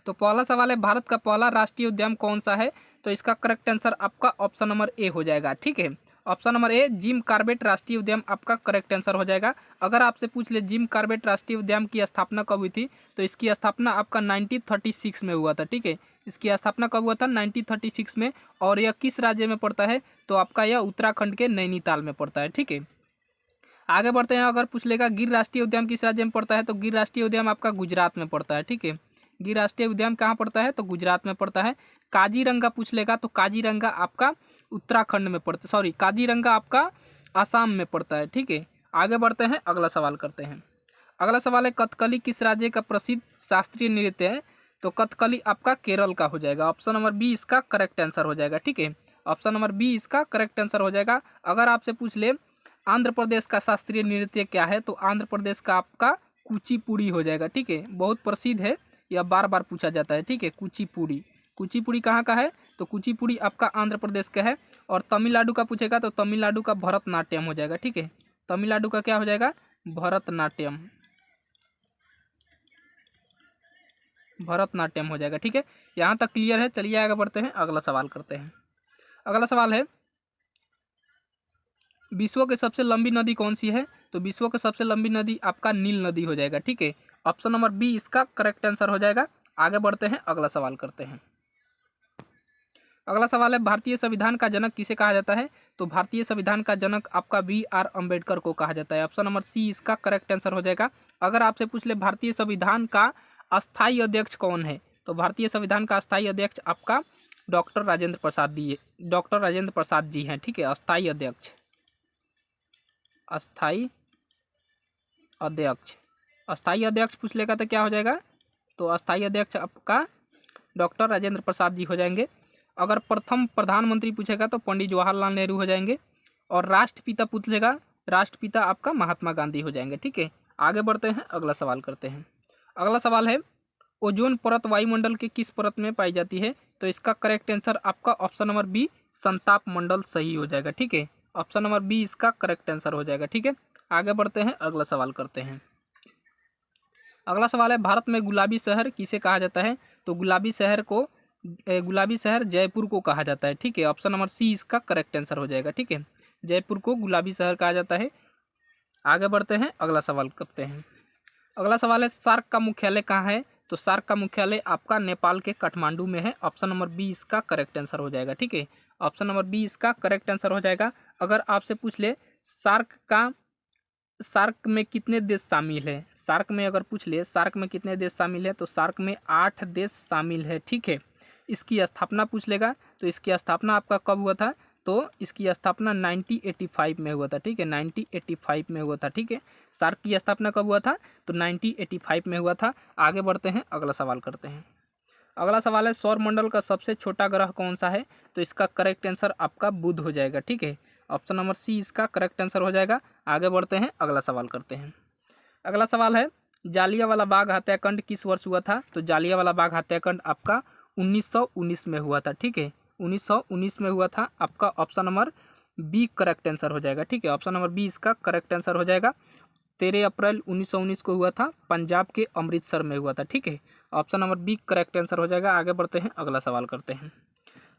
तो पहला सवाल है, भारत का पहला राष्ट्रीय उद्यान कौन सा है? तो इसका करेक्ट आंसर आपका ऑप्शन नंबर ए हो जाएगा। ठीक है, ऑप्शन नंबर ए जिम कॉर्बेट राष्ट्रीय उद्यान आपका करेक्ट आंसर हो जाएगा। अगर आपसे पूछ ले जिम कॉर्बेट राष्ट्रीय उद्यान की स्थापना कब हुई थी, तो इसकी स्थापना आपका 1936 में हुआ था। ठीक है, इसकी स्थापना कब हुआ था? 1936 में। और यह किस राज्य में पड़ता है? तो आपका यह उत्तराखंड के नैनीताल में पड़ता है। ठीक है, आगे बढ़ते हैं। अगर पूछ लेगा गिर राष्ट्रीय उद्यान किस राज्य में पड़ता है, तो गिर राष्ट्रीय उद्यान आपका गुजरात में पड़ता है। ठीक है, गिर राष्ट्रीय उद्यान कहाँ पड़ता है? तो गुजरात में पड़ता है। काजीरंगा पूछ लेगा तो काजीरंगा आपका उत्तराखंड में पड़ता है, सॉरी काजीरंगा आपका आसाम में पड़ता है। ठीक है, आगे बढ़ते हैं, अगला सवाल करते हैं। अगला सवाल है, कथकली किस राज्य का प्रसिद्ध शास्त्रीय नृत्य है? तो कथकली आपका केरल का हो जाएगा। ऑप्शन नंबर बी इसका करेक्ट आंसर हो जाएगा। ठीक है, ऑप्शन नंबर बी इसका करेक्ट आंसर हो जाएगा। अगर आपसे पूछ ले आंध्र प्रदेश का शास्त्रीय नृत्य क्या है, तो आंध्र प्रदेश का आपका कुचिपुड़ी हो जाएगा। ठीक है, बहुत प्रसिद्ध है, यह बार बार पूछा जाता है। ठीक है, कुचिपुड़ी, कुचिपुड़ी कहाँ का है? तो कुचिपुड़ी आपका आंध्र प्रदेश का है। और तमिलनाडु का पूछेगा तो तमिलनाडु का भरतनाट्यम हो जाएगा। ठीक है, तमिलनाडु का क्या हो जाएगा? भरतनाट्यम, भरतनाट्यम हो जाएगा। ठीक है, यहाँ तक क्लियर है। चलिए आगे बढ़ते हैं, अगला सवाल करते हैं। अगला सवाल है, विश्व की सबसे लंबी नदी कौन सी है? तो विश्व की सबसे लंबी नदी आपका नील नदी हो जाएगा। ठीक है, ऑप्शन नंबर बी इसका करेक्ट आंसर हो जाएगा। आगे बढ़ते हैं, अगला सवाल करते हैं। अगला सवाल है, भारतीय संविधान का जनक किसे कहा जाता है? तो भारतीय संविधान का जनक आपका बी.आर. अम्बेडकर को कहा जाता है। ऑप्शन नंबर सी इसका करेक्ट आंसर हो जाएगा। अगर आपसे पूछ ले भारतीय संविधान का अस्थायी अध्यक्ष कौन है, तो भारतीय संविधान का अस्थायी अध्यक्ष आपका डॉक्टर राजेंद्र प्रसाद जी, डॉक्टर राजेंद्र प्रसाद जी हैं। ठीक है, अस्थायी अध्यक्ष, अस्थायी अध्यक्ष, अस्थायी अध्यक्ष पूछ लेगा तो क्या हो जाएगा? तो अस्थायी अध्यक्ष आपका डॉक्टर राजेंद्र प्रसाद जी हो जाएंगे। अगर प्रथम प्रधानमंत्री पूछेगा तो पंडित जवाहरलाल नेहरू हो जाएंगे। और राष्ट्रपिता पूछेगा, राष्ट्रपिता आपका महात्मा गांधी हो जाएंगे। ठीक है, आगे बढ़ते हैं, अगला सवाल करते हैं। अगला सवाल है, ओजोन परत वायुमंडल के किस परत में पाई जाती है? तो इसका करेक्ट आंसर आपका ऑप्शन नंबर बी संताप मंडल सही हो जाएगा। ठीक है, ऑप्शन नंबर बी इसका करेक्ट आंसर हो जाएगा। ठीक है, आगे बढ़ते हैं, अगला सवाल करते हैं। अगला सवाल है, भारत में गुलाबी शहर किसे कहा जाता है? तो गुलाबी शहर जयपुर को कहा जाता है। ठीक है, ऑप्शन नंबर सी इसका करेक्ट आंसर हो जाएगा। ठीक है, जयपुर को गुलाबी शहर कहा जाता है। आगे बढ़ते हैं, अगला सवाल करते हैं। अगला सवाल है, सार्क का मुख्यालय कहाँ है? तो सार्क का मुख्यालय आपका नेपाल के काठमांडू में है। ऑप्शन नंबर बी इसका करेक्ट आंसर हो जाएगा। ठीक है, ऑप्शन नंबर बी इसका करेक्ट आंसर हो जाएगा। अगर आपसे पूछ ले सार्क में कितने देश शामिल है, सार्क में अगर पूछ ले सार्क में कितने देश शामिल है, तो सार्क में 8 देश शामिल है। ठीक है, इसकी स्थापना पूछ लेगा तो इसकी स्थापना आपका कब हुआ था? तो इसकी स्थापना 1985 में हुआ था। ठीक है, 1985 में हुआ था। ठीक है, सार्क की स्थापना कब हुआ था? तो 1985 में हुआ था। आगे बढ़ते हैं, अगला सवाल करते हैं। अगला सवाल है, सौरमंडल का सबसे छोटा ग्रह कौन सा है? तो इसका करेक्ट आंसर आपका बुध हो जाएगा। ठीक है, ऑप्शन नंबर सी इसका करेक्ट आंसर हो जाएगा। आगे बढ़ते हैं, अगला सवाल करते हैं। अगला सवाल है, जालियांवाला बाग हत्याकांड किस वर्ष हुआ था? तो जालियांवाला बाग हत्याकांड आपका 1919 में हुआ था। ठीक है, 1919 में हुआ था। आपका option number b correct answer हो जाएगा। ठीक है, ऑप्शन नंबर बी इसका करेक्ट आंसर हो जाएगा। 13 अप्रैल 1919 को हुआ था, पंजाब के अमृतसर में हुआ था। ठीक है, option number b correct answer हो जाएगा। आगे बढ़ते हैं, अगला सवाल करते हैं।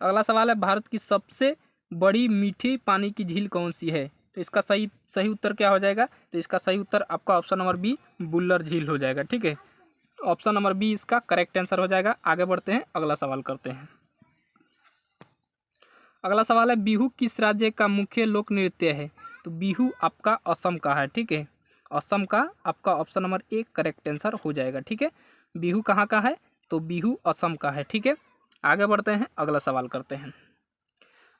अगला सवाल है, भारत की सबसे बड़ी मीठी पानी की झील कौन सी है? तो इसका सही उत्तर क्या हो जाएगा? तो इसका सही उत्तर आपका ऑप्शन नंबर बी बुल्लर झील हो जाएगा। ठीक है, ऑप्शन नंबर बी इसका करेक्ट आंसर हो जाएगा। आगे बढ़ते हैं, अगला सवाल करते हैं। अगला सवाल है, बिहू किस राज्य का मुख्य लोक नृत्य है? तो बिहू आपका असम का है। ठीक है, असम का आपका option number A correct answer हो जाएगा। ठीक है, बिहू कहाँ का है? तो बिहू असम का है। ठीक है, आगे बढ़ते हैं, अगला सवाल करते हैं।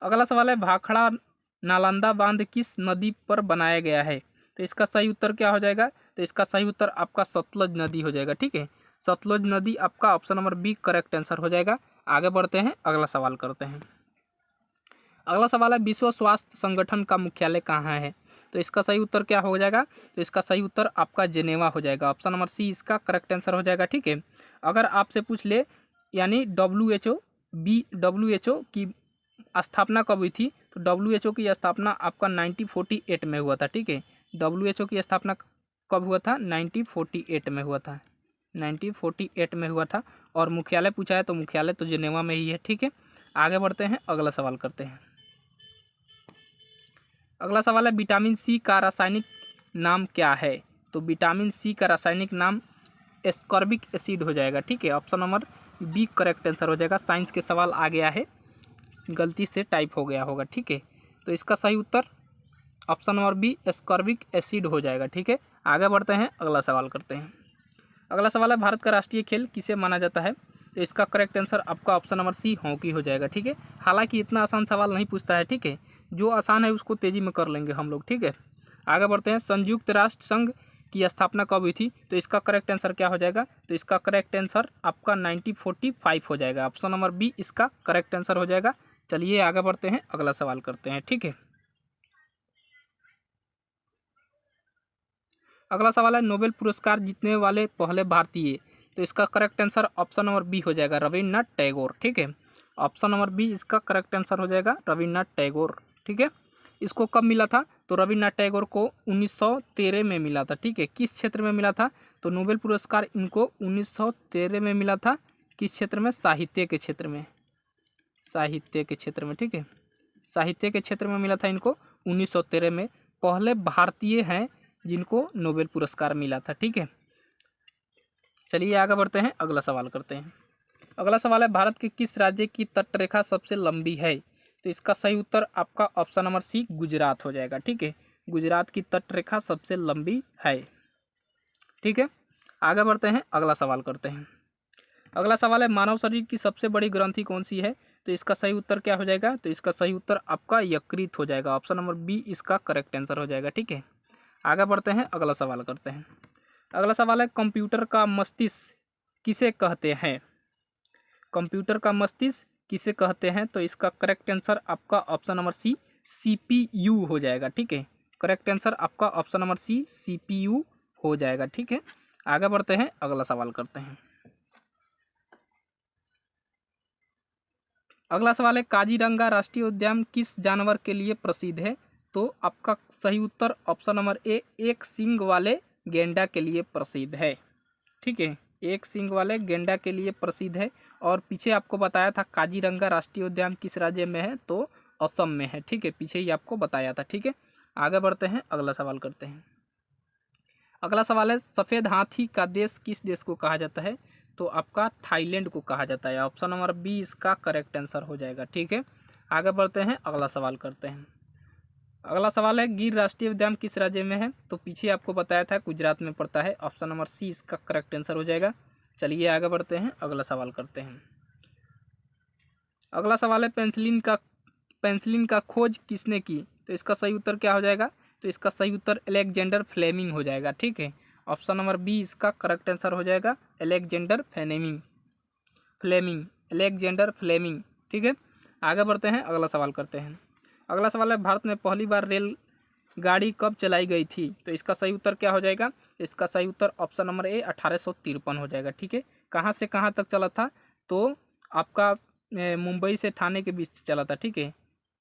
अगला सवाल है, भाखड़ा नालंदा बांध किस नदी पर बनाया गया है? तो इसका सही उत्तर क्या हो जाएगा? तो इसका सही उत्तर आपका सतलज नदी हो जाएगा। ठीक है, सतलज नदी आपका option number b correct answer हो जाएगा। आगे बढ़ते हैं, अगला सवाल करते हैं। अगला सवाल है, विश्व स्वास्थ्य संगठन का मुख्यालय कहाँ है? तो इसका सही उत्तर क्या हो जाएगा? तो इसका सही उत्तर आपका जेनेवा हो जाएगा। ऑप्शन नंबर सी इसका करेक्ट आंसर हो जाएगा। ठीक है, अगर आपसे पूछ ले यानी डब्ल्यू.एच.ओ की स्थापना कब हुई थी? तो डब्ल्यू.एच.ओ की स्थापना आपका 1948 में हुआ था। ठीक है, डब्ल्यू.एच.ओ की स्थापना कब हुआ था? 1948 में हुआ था। 1948 में हुआ था। और मुख्यालय पूछा है तो मुख्यालय तो जिनेवा में ही है। ठीक है, आगे बढ़ते हैं, अगला सवाल करते हैं। अगला सवाल है विटामिन सी का रासायनिक नाम क्या है? तो विटामिन सी का रासायनिक नाम एस्कॉर्बिक एसिड हो जाएगा। ठीक है, option number b correct answer हो जाएगा। साइंस के सवाल आ गया है, गलती से टाइप हो गया होगा। ठीक है, तो इसका सही उत्तर option number B ascorbic acid हो जाएगा। ठीक है, आगे बढ़ते हैं, अगला सवाल करते हैं। अगला सवाल है भारत का राष्ट्रीय खेल किसे माना जाता है? तो इसका करेक्ट आंसर आपका ऑप्शन नंबर सी हॉकी हो जाएगा। ठीक है, हालांकि इतना आसान सवाल नहीं पूछता है। ठीक है, जो आसान है उसको तेजी में कर लेंगे हम लोग। ठीक है, आगे बढ़ते हैं। संयुक्त राष्ट्र संघ की स्थापना कब हुई थी? तो इसका करेक्ट आंसर क्या हो जाएगा? तो इसका करेक्ट आंसर आपका 1945 हो जाएगा। ऑप्शन नंबर बी इसका करेक्ट आंसर हो जाएगा। चलिए आगे बढ़ते हैं, अगला सवाल करते हैं। ठीक है, अगला सवाल है नोबेल पुरस्कार जीतने वाले पहले भारतीय। तो इसका correct answer option number b हो जाएगा, रविन्द्रनाथ टैगोर। ठीक है, ऑप्शन नंबर बी इसका करेक्ट आंसर हो जाएगा, रविन्द्रनाथ टैगोर। ठीक है, इसको कब मिला था? तो रविन्द्रनाथ टैगोर को 1913 में मिला था। ठीक है, किस क्षेत्र में मिला था? तो नोबेल पुरस्कार इनको 1913 में मिला था। किस क्षेत्र में? साहित्य के क्षेत्र में, साहित्य के क्षेत्र में। ठीक है, साहित्य के क्षेत्र में मिला था इनको 1913 में। पहले भारतीय हैं जिनको नोबेल पुरस्कार मिला था। ठीक है, चलिए आगे बढ़ते हैं, अगला सवाल करते हैं। अगला सवाल है भारत के किस राज्य की तटरेखा सबसे लंबी है? तो इसका सही उत्तर आपका ऑप्शन नंबर सी गुजरात हो जाएगा। ठीक है, गुजरात की तटरेखा सबसे लंबी है। ठीक है, आगे बढ़ते हैं, अगला सवाल करते हैं। अगला सवाल है मानव शरीर की सबसे बड़ी ग्रंथि कौन सी है? तो इसका सही उत्तर क्या हो जाएगा? तो इसका सही उत्तर आपका यकृत हो जाएगा। ऑप्शन नंबर बी इसका करेक्ट आंसर हो जाएगा। ठीक है, आगे बढ़ते हैं, अगला सवाल करते हैं। अगला सवाल है कंप्यूटर का मस्तिष्क किसे कहते हैं? कंप्यूटर का मस्तिष्क किसे कहते हैं? तो इसका करेक्ट आंसर आपका ऑप्शन नंबर सी CPU हो जाएगा। ठीक है, करेक्ट आंसर आपका ऑप्शन नंबर सी CPU हो जाएगा। ठीक है, आगे बढ़ते हैं, अगला सवाल करते हैं। अगला सवाल है काजीरंगा राष्ट्रीय उद्यान किस जानवर के लिए प्रसिद्ध है? तो आपका सही उत्तर ऑप्शन नंबर ए एक सींग वाले गेंडा के लिए प्रसिद्ध है। ठीक है, एक सींग वाले गेंडा के लिए प्रसिद्ध है। और पीछे आपको बताया था काजीरंगा राष्ट्रीय उद्यान किस राज्य में है? तो असम में है। ठीक है, पीछे ही आपको बताया था। ठीक है, आगे बढ़ते हैं, अगला सवाल करते हैं। अगला सवाल है सफ़ेद हाथी का देश किस देश को कहा जाता है? तो आपका थाईलैंड को कहा जाता है। ऑप्शन नंबर बी इसका करेक्ट आंसर हो जाएगा। ठीक है, आगे बढ़ते हैं, अगला सवाल करते हैं। अगला सवाल है गिर राष्ट्रीय उद्यान किस राज्य में है? तो पीछे आपको बताया था गुजरात में पड़ता है। ऑप्शन नंबर सी इसका करेक्ट आंसर हो जाएगा। चलिए आगे बढ़ते हैं, अगला सवाल करते हैं। अगला सवाल है पेंसिलिन का खोज किसने की? तो इसका सही उत्तर क्या हो जाएगा? तो इसका सही उत्तर अलेक्जेंडर फ्लेमिंग हो जाएगा। ठीक है, ऑप्शन नंबर बी इसका करेक्ट आंसर हो जाएगा, अलेक्जेंडर फ्लेमिंग, अलेक्जेंडर फ्लेमिंग। ठीक है, आगे बढ़ते हैं, अगला सवाल करते हैं। अगला सवाल है भारत में पहली बार रेल गाड़ी कब चलाई गई थी? तो इसका सही उत्तर क्या हो जाएगा? इसका सही उत्तर ऑप्शन नंबर ए 1853 हो जाएगा। ठीक है, कहाँ से कहाँ तक चला था? तो आपका मुंबई से ठाणे के बीच चला था। ठीक है,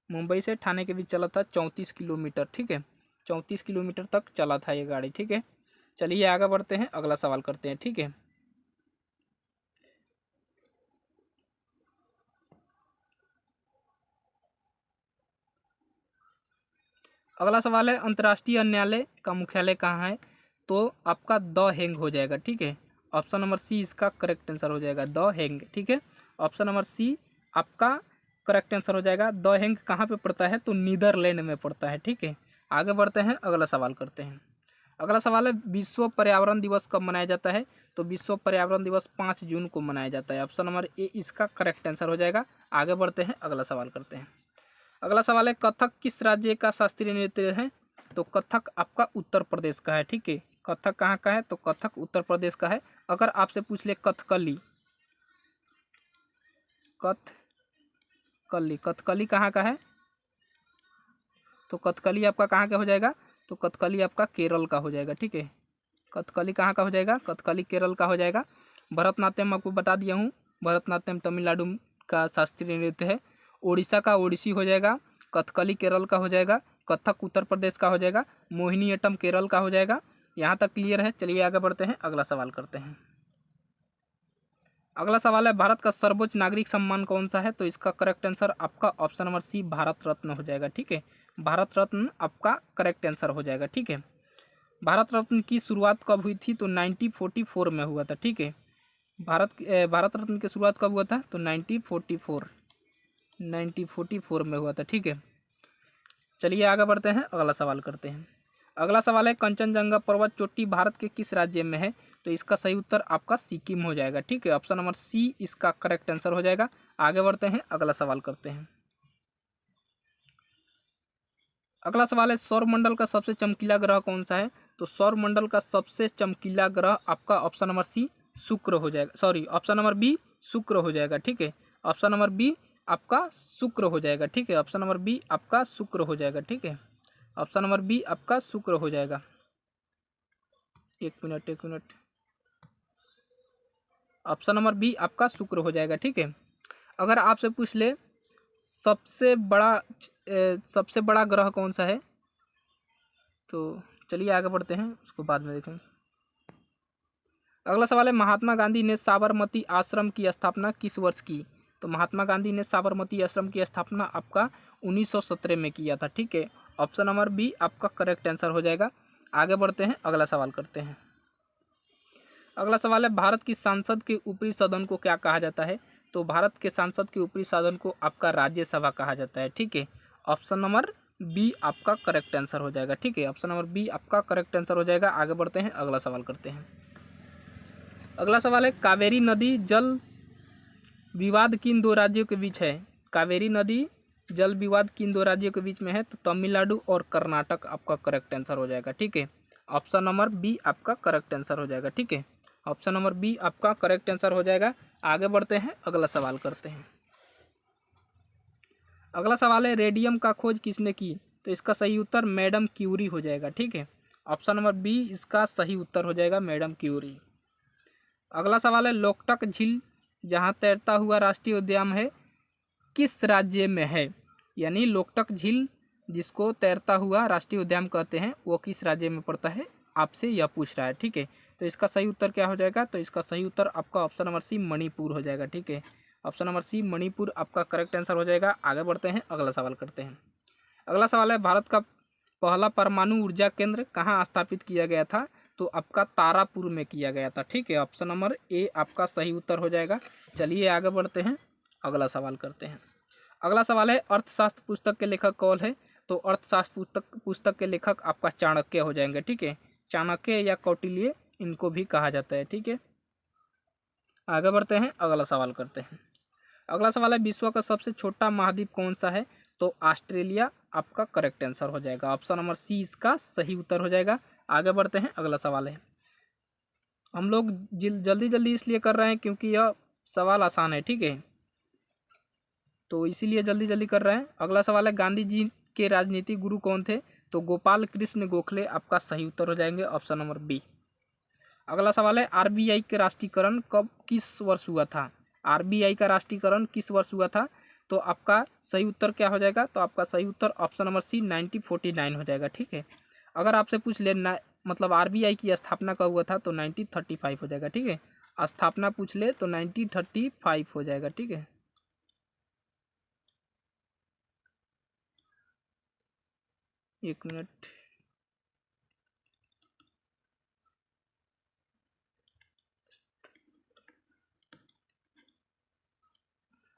मुंबई से ठाणे के बीच चला था 34 किलोमीटर। ठीक है, 34 किलोमीटर तक चला था ये गाड़ी। ठीक है, चलिए आगे बढ़ते हैं, अगला सवाल करते हैं। ठीक है, अगला सवाल है अंतर्राष्ट्रीय न्यायालय का मुख्यालय कहाँ है? तो आपका द हेंग हो जाएगा। ठीक है, ऑप्शन नंबर सी इसका करेक्ट आंसर हो जाएगा, द हेंग। ठीक है, ऑप्शन नंबर सी आपका करेक्ट आंसर हो जाएगा। द हेंग कहाँ पे पड़ता है? तो नीदरलैंड में पड़ता है। ठीक है, आगे बढ़ते हैं, अगला सवाल करते हैं। अगला सवाल है विश्व पर्यावरण दिवस कब मनाया जाता है? तो विश्व पर्यावरण दिवस 5 जून को मनाया जाता है। ऑप्शन नंबर ए इसका करेक्ट आंसर हो जाएगा। आगे बढ़ते हैं, अगला सवाल करते हैं। अगला सवाल है कथक किस राज्य का शास्त्रीय नृत्य है? तो कथक आपका उत्तर प्रदेश का है। ठीक है, कथक कहाँ का है? तो कथक उत्तर प्रदेश का है। अगर आपसे पूछ ले कथकली कथकली कहाँ का है? तो कथकली आपका कहाँ का हो जाएगा? तो कथकली आपका केरल का हो जाएगा। ठीक है, कथकली कहाँ का हो जाएगा? कथकली केरल का हो जाएगा। भरतनाट्यम आपको बता दिया हूँ, भरतनाट्यम तमिलनाडु का शास्त्रीय नृत्य है। उड़ीसा का ओडिसी हो जाएगा, कथकली केरल का हो जाएगा, कथक उत्तर प्रदेश का हो जाएगा, मोहिनीअट्टम केरल का हो जाएगा। यहाँ तक क्लियर है। चलिए आगे बढ़ते हैं, अगला सवाल करते हैं। अगला सवाल है भारत का सर्वोच्च नागरिक सम्मान कौन सा है? तो इसका करेक्ट आंसर आपका ऑप्शन नंबर सी भारत रत्न हो जाएगा। ठीक है, भारत रत्न आपका करेक्ट आंसर हो जाएगा। ठीक है, भारत रत्न की शुरुआत कब हुई थी? तो 1944 में हुआ था। ठीक है, भारत रत्न की शुरुआत कब हुआ था? तो 1944 में हुआ था। ठीक है, चलिए आगे बढ़ते हैं, अगला सवाल करते हैं। अगला सवाल है कंचनजंगा पर्वत चोटी भारत के किस राज्य में है? तो इसका सही उत्तर आपका सिक्किम हो जाएगा। ठीक है, ऑप्शन नंबर सी इसका करेक्ट आंसर हो जाएगा। आगे बढ़ते हैं, अगला सवाल करते हैं। अगला सवाल है सौरमंडल का सबसे चमकीला ग्रह कौन सा है? तो सौरमंडल का सबसे चमकीला ग्रह आपका ऑप्शन नंबर सी शुक्र हो जाएगा, सॉरी ऑप्शन नंबर बी शुक्र हो जाएगा। ठीक है, ऑप्शन नंबर बी आपका शुक्र हो जाएगा। ठीक है, ऑप्शन नंबर बी आपका शुक्र हो जाएगा। ठीक है, ऑप्शन नंबर बी आपका शुक्र हो जाएगा। एक मिनट, ऑप्शन नंबर बी आपका शुक्र हो जाएगा। ठीक है, अगर आपसे पूछ ले सबसे बड़ा ग्रह कौन सा है? तो चलिए आगे बढ़ते हैं, उसको बाद में देखेंगे। अगला सवाल है महात्मा गांधी ने साबरमती आश्रम की स्थापना किस वर्ष की? तो महात्मा गांधी ने साबरमती आश्रम की स्थापना आपका 1917 में किया था। ठीक है, ऑप्शन नंबर बी आपका करेक्ट आंसर हो जाएगा। आगे बढ़ते हैं, अगला सवाल करते हैं। अगला सवाल है भारत की संसद के ऊपरी सदन को क्या कहा जाता है? तो भारत के संसद के ऊपरी सदन को आपका राज्यसभा कहा जाता है। ठीक है, ऑप्शन नंबर बी आपका करेक्ट आंसर हो जाएगा। ठीक है, ऑप्शन नंबर बी आपका करेक्ट आंसर हो जाएगा। आगे बढ़ते हैं, अगला सवाल करते हैं। अगला सवाल है कावेरी नदी जल विवाद किन दो राज्यों के बीच है? कावेरी नदी जल विवाद किन दो राज्यों के बीच में है? तो तमिलनाडु और कर्नाटक आपका करेक्ट आंसर हो जाएगा। ठीक है, ऑप्शन नंबर बी आपका करेक्ट आंसर हो जाएगा। ठीक है, ऑप्शन नंबर बी आपका करेक्ट आंसर हो जाएगा। आगे बढ़ते हैं, अगला सवाल करते हैं। अगला सवाल है रेडियम का खोज किसने की? तो इसका सही उत्तर मैडम क्यूरी हो जाएगा। ठीक है, ऑप्शन नंबर बी इसका सही उत्तर हो जाएगा, मैडम क्यूरी। अगला सवाल है लोकटक झील जहाँ तैरता हुआ राष्ट्रीय उद्यान है किस राज्य में है? यानी लोकटक झील जिसको तैरता हुआ राष्ट्रीय उद्यान कहते हैं वो किस राज्य में पड़ता है, आपसे यह पूछ रहा है। ठीक है, तो इसका सही उत्तर क्या हो जाएगा? तो इसका सही उत्तर आपका ऑप्शन नंबर सी मणिपुर हो जाएगा। ठीक है, ऑप्शन नंबर सी मणिपुर आपका करेक्ट आंसर हो जाएगा। आगे बढ़ते हैं, अगला सवाल करते हैं। अगला सवाल है भारत का पहला परमाणु ऊर्जा केंद्र कहाँ स्थापित किया गया था? तो आपका तारापुर में किया गया था। ठीक है, ऑप्शन नंबर ए आपका सही उत्तर हो जाएगा। चलिए आगे बढ़ते हैं, अगला सवाल करते हैं। अगला सवाल है अर्थशास्त्र पुस्तक के लेखक कौन है? तो अर्थशास्त्र पुस्तक के लेखक आपका चाणक्य हो जाएंगे। ठीक है, चाणक्य या कौटिल्य इनको भी कहा जाता है। ठीक है, आगे बढ़ते हैं, अगला सवाल करते हैं। अगला सवाल है विश्व का सबसे छोटा महाद्वीप कौन सा है? तो ऑस्ट्रेलिया आपका करेक्ट आंसर हो जाएगा। ऑप्शन नंबर सी इसका सही उत्तर हो जाएगा। आगे बढ़ते हैं, अगला सवाल है। हम लोग जल्दी जल्दी इसलिए कर रहे हैं क्योंकि यह सवाल आसान है। ठीक है, तो इसीलिए जल्दी जल्दी कर रहे हैं। अगला सवाल है गांधी जी के राजनीतिक गुरु कौन थे? तो गोपाल कृष्ण गोखले आपका सही उत्तर हो जाएंगे, ऑप्शन नंबर बी। अगला सवाल है आरबीआई का राष्ट्रीयकरण किस वर्ष हुआ था? आरबीआई का राष्ट्रीयकरण किस वर्ष हुआ था? तो आपका सही उत्तर क्या हो जाएगा? तो आपका सही उत्तर ऑप्शन नंबर सी 1949 हो जाएगा। ठीक है, अगर आपसे पूछ ले मतलब आरबीआई की स्थापना कब हुआ था? तो 1935 हो जाएगा। ठीक है, स्थापना पूछ ले तो 1935 हो जाएगा। ठीक है, एक मिनट,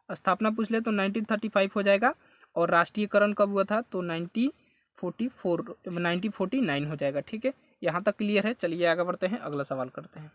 स्थापना पूछ ले तो 1935 हो जाएगा। और राष्ट्रीयकरण कब हुआ था? तो 1949 हो जाएगा। ठीक है, यहाँ तक क्लियर है। चलिए आगे बढ़ते हैं, अगला सवाल करते हैं।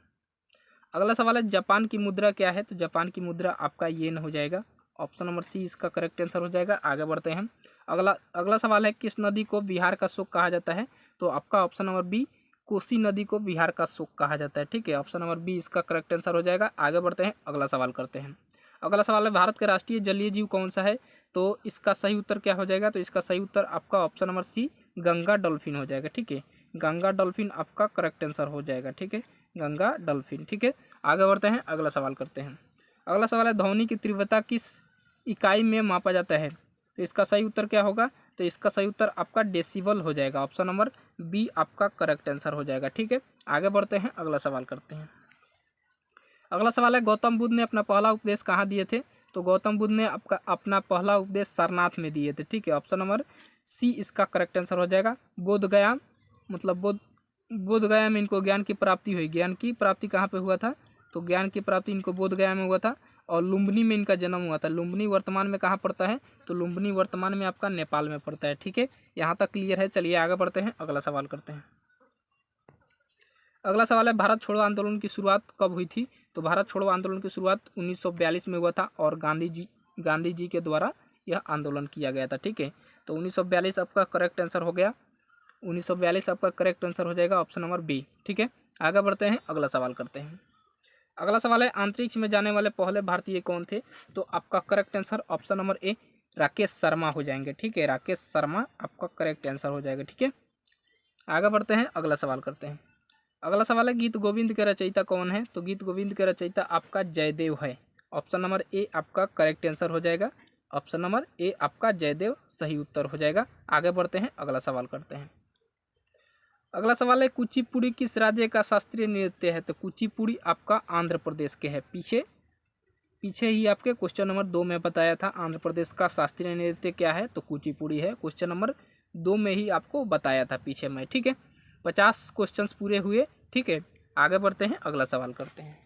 अगला सवाल है जापान की मुद्रा क्या है? तो जापान की मुद्रा आपका येन हो जाएगा। ऑप्शन नंबर सी इसका करेक्ट आंसर हो जाएगा। आगे बढ़ते हैं, अगला सवाल है किस नदी को बिहार का शोक कहा जाता है? तो आपका ऑप्शन नंबर बी कोसी नदी को बिहार का शोक कहा जाता है। ठीक है, ऑप्शन नंबर बी इसका करेक्ट आंसर हो जाएगा। आगे बढ़ते हैं, अगला सवाल करते हैं। अगला सवाल है भारत का राष्ट्रीय जलीय जीव कौन सा है? तो इसका सही उत्तर क्या हो जाएगा? तो इसका सही उत्तर आपका option number c Ganga dolphin हो जाएगा। ठीक है, गंगा डॉल्फिन आपका करेक्ट आंसर हो जाएगा। ठीक है, गंगा डॉल्फिन। ठीक है, आगे बढ़ते हैं, अगला सवाल करते हैं। अगला सवाल है ध्वनि की तीव्रता किस इकाई में मापा जाता है? तो इसका सही उत्तर क्या होगा? तो इसका सही उत्तर आपका डेसिबल हो जाएगा। ऑप्शन नंबर बी आपका करेक्ट आंसर हो जाएगा। ठीक है, आगे बढ़ते हैं, अगला सवाल करते हैं। अगला सवाल है गौतम बुद्ध ने अपना पहला उपदेश कहाँ दिए थे? तो गौतम बुद्ध ने अपना पहला उपदेश सारनाथ में दिए थे, ठीक है। ऑप्शन नंबर सी इसका करेक्ट आंसर हो जाएगा। बोध गया मतलब बोध गया में इनको ज्ञान की प्राप्ति हुई। ज्ञान की प्राप्ति कहाँ पे हुआ था? तो ज्ञान की प्राप्ति इनको बोध गया में हुआ था और लुम्बिनी में इनका जन्म हुआ था। लुम्बिनी वर्तमान में कहाँ पड़ता है? तो लुम्बिनी वर्तमान में आपका नेपाल में पड़ता है, ठीक है। यहाँ तक क्लियर है। चलिए आगे बढ़ते हैं, अगला सवाल करते हैं। अगला सवाल है भारत छोड़ो आंदोलन की शुरुआत कब हुई थी? तो भारत छोड़ो आंदोलन की शुरुआत 1942 में हुआ था और गांधी जी के द्वारा यह आंदोलन किया गया था, ठीक है। तो 1942 आपका करेक्ट आंसर हो गया। 1942 आपका करेक्ट आंसर हो जाएगा, ऑप्शन नंबर बी, ठीक है। आगे बढ़ते हैं, अगला सवाल करते हैं। अगला सवाल है अंतरिक्ष में जाने वाले पहले भारतीय कौन थे? तो आपका correct answer option number A Rakesh Sharma हो जाएंगे, ठीक है। राकेश शर्मा आपका करेक्ट आंसर हो जाएगा, ठीक है। आगे बढ़ते हैं, अगला सवाल करते हैं। अगला सवाल है गीत गोविंद के रचयिता कौन है? तो गीत गोविंद के रचयिता आपका जयदेव है। ऑप्शन नंबर ए आपका करेक्ट आंसर हो जाएगा। ऑप्शन नंबर ए आपका जयदेव सही उत्तर हो जाएगा। आगे बढ़ते हैं, अगला सवाल करते हैं। अगला सवाल है कुचिपुड़ी किस राज्य का शास्त्रीय नृत्य है? तो कुचिपुड़ी आपका आंध्र प्रदेश के है। पीछे ही आपके क्वेश्चन नंबर 2 में बताया था आंध्र प्रदेश का शास्त्रीय नृत्य क्या है, तो कुचिपुड़ी है। क्वेश्चन नंबर 2 में ही आपको बताया था पीछे में, ठीक है। 50 क्वेश्चंस पूरे हुए, ठीक है। आगे बढ़ते हैं, अगला सवाल करते हैं।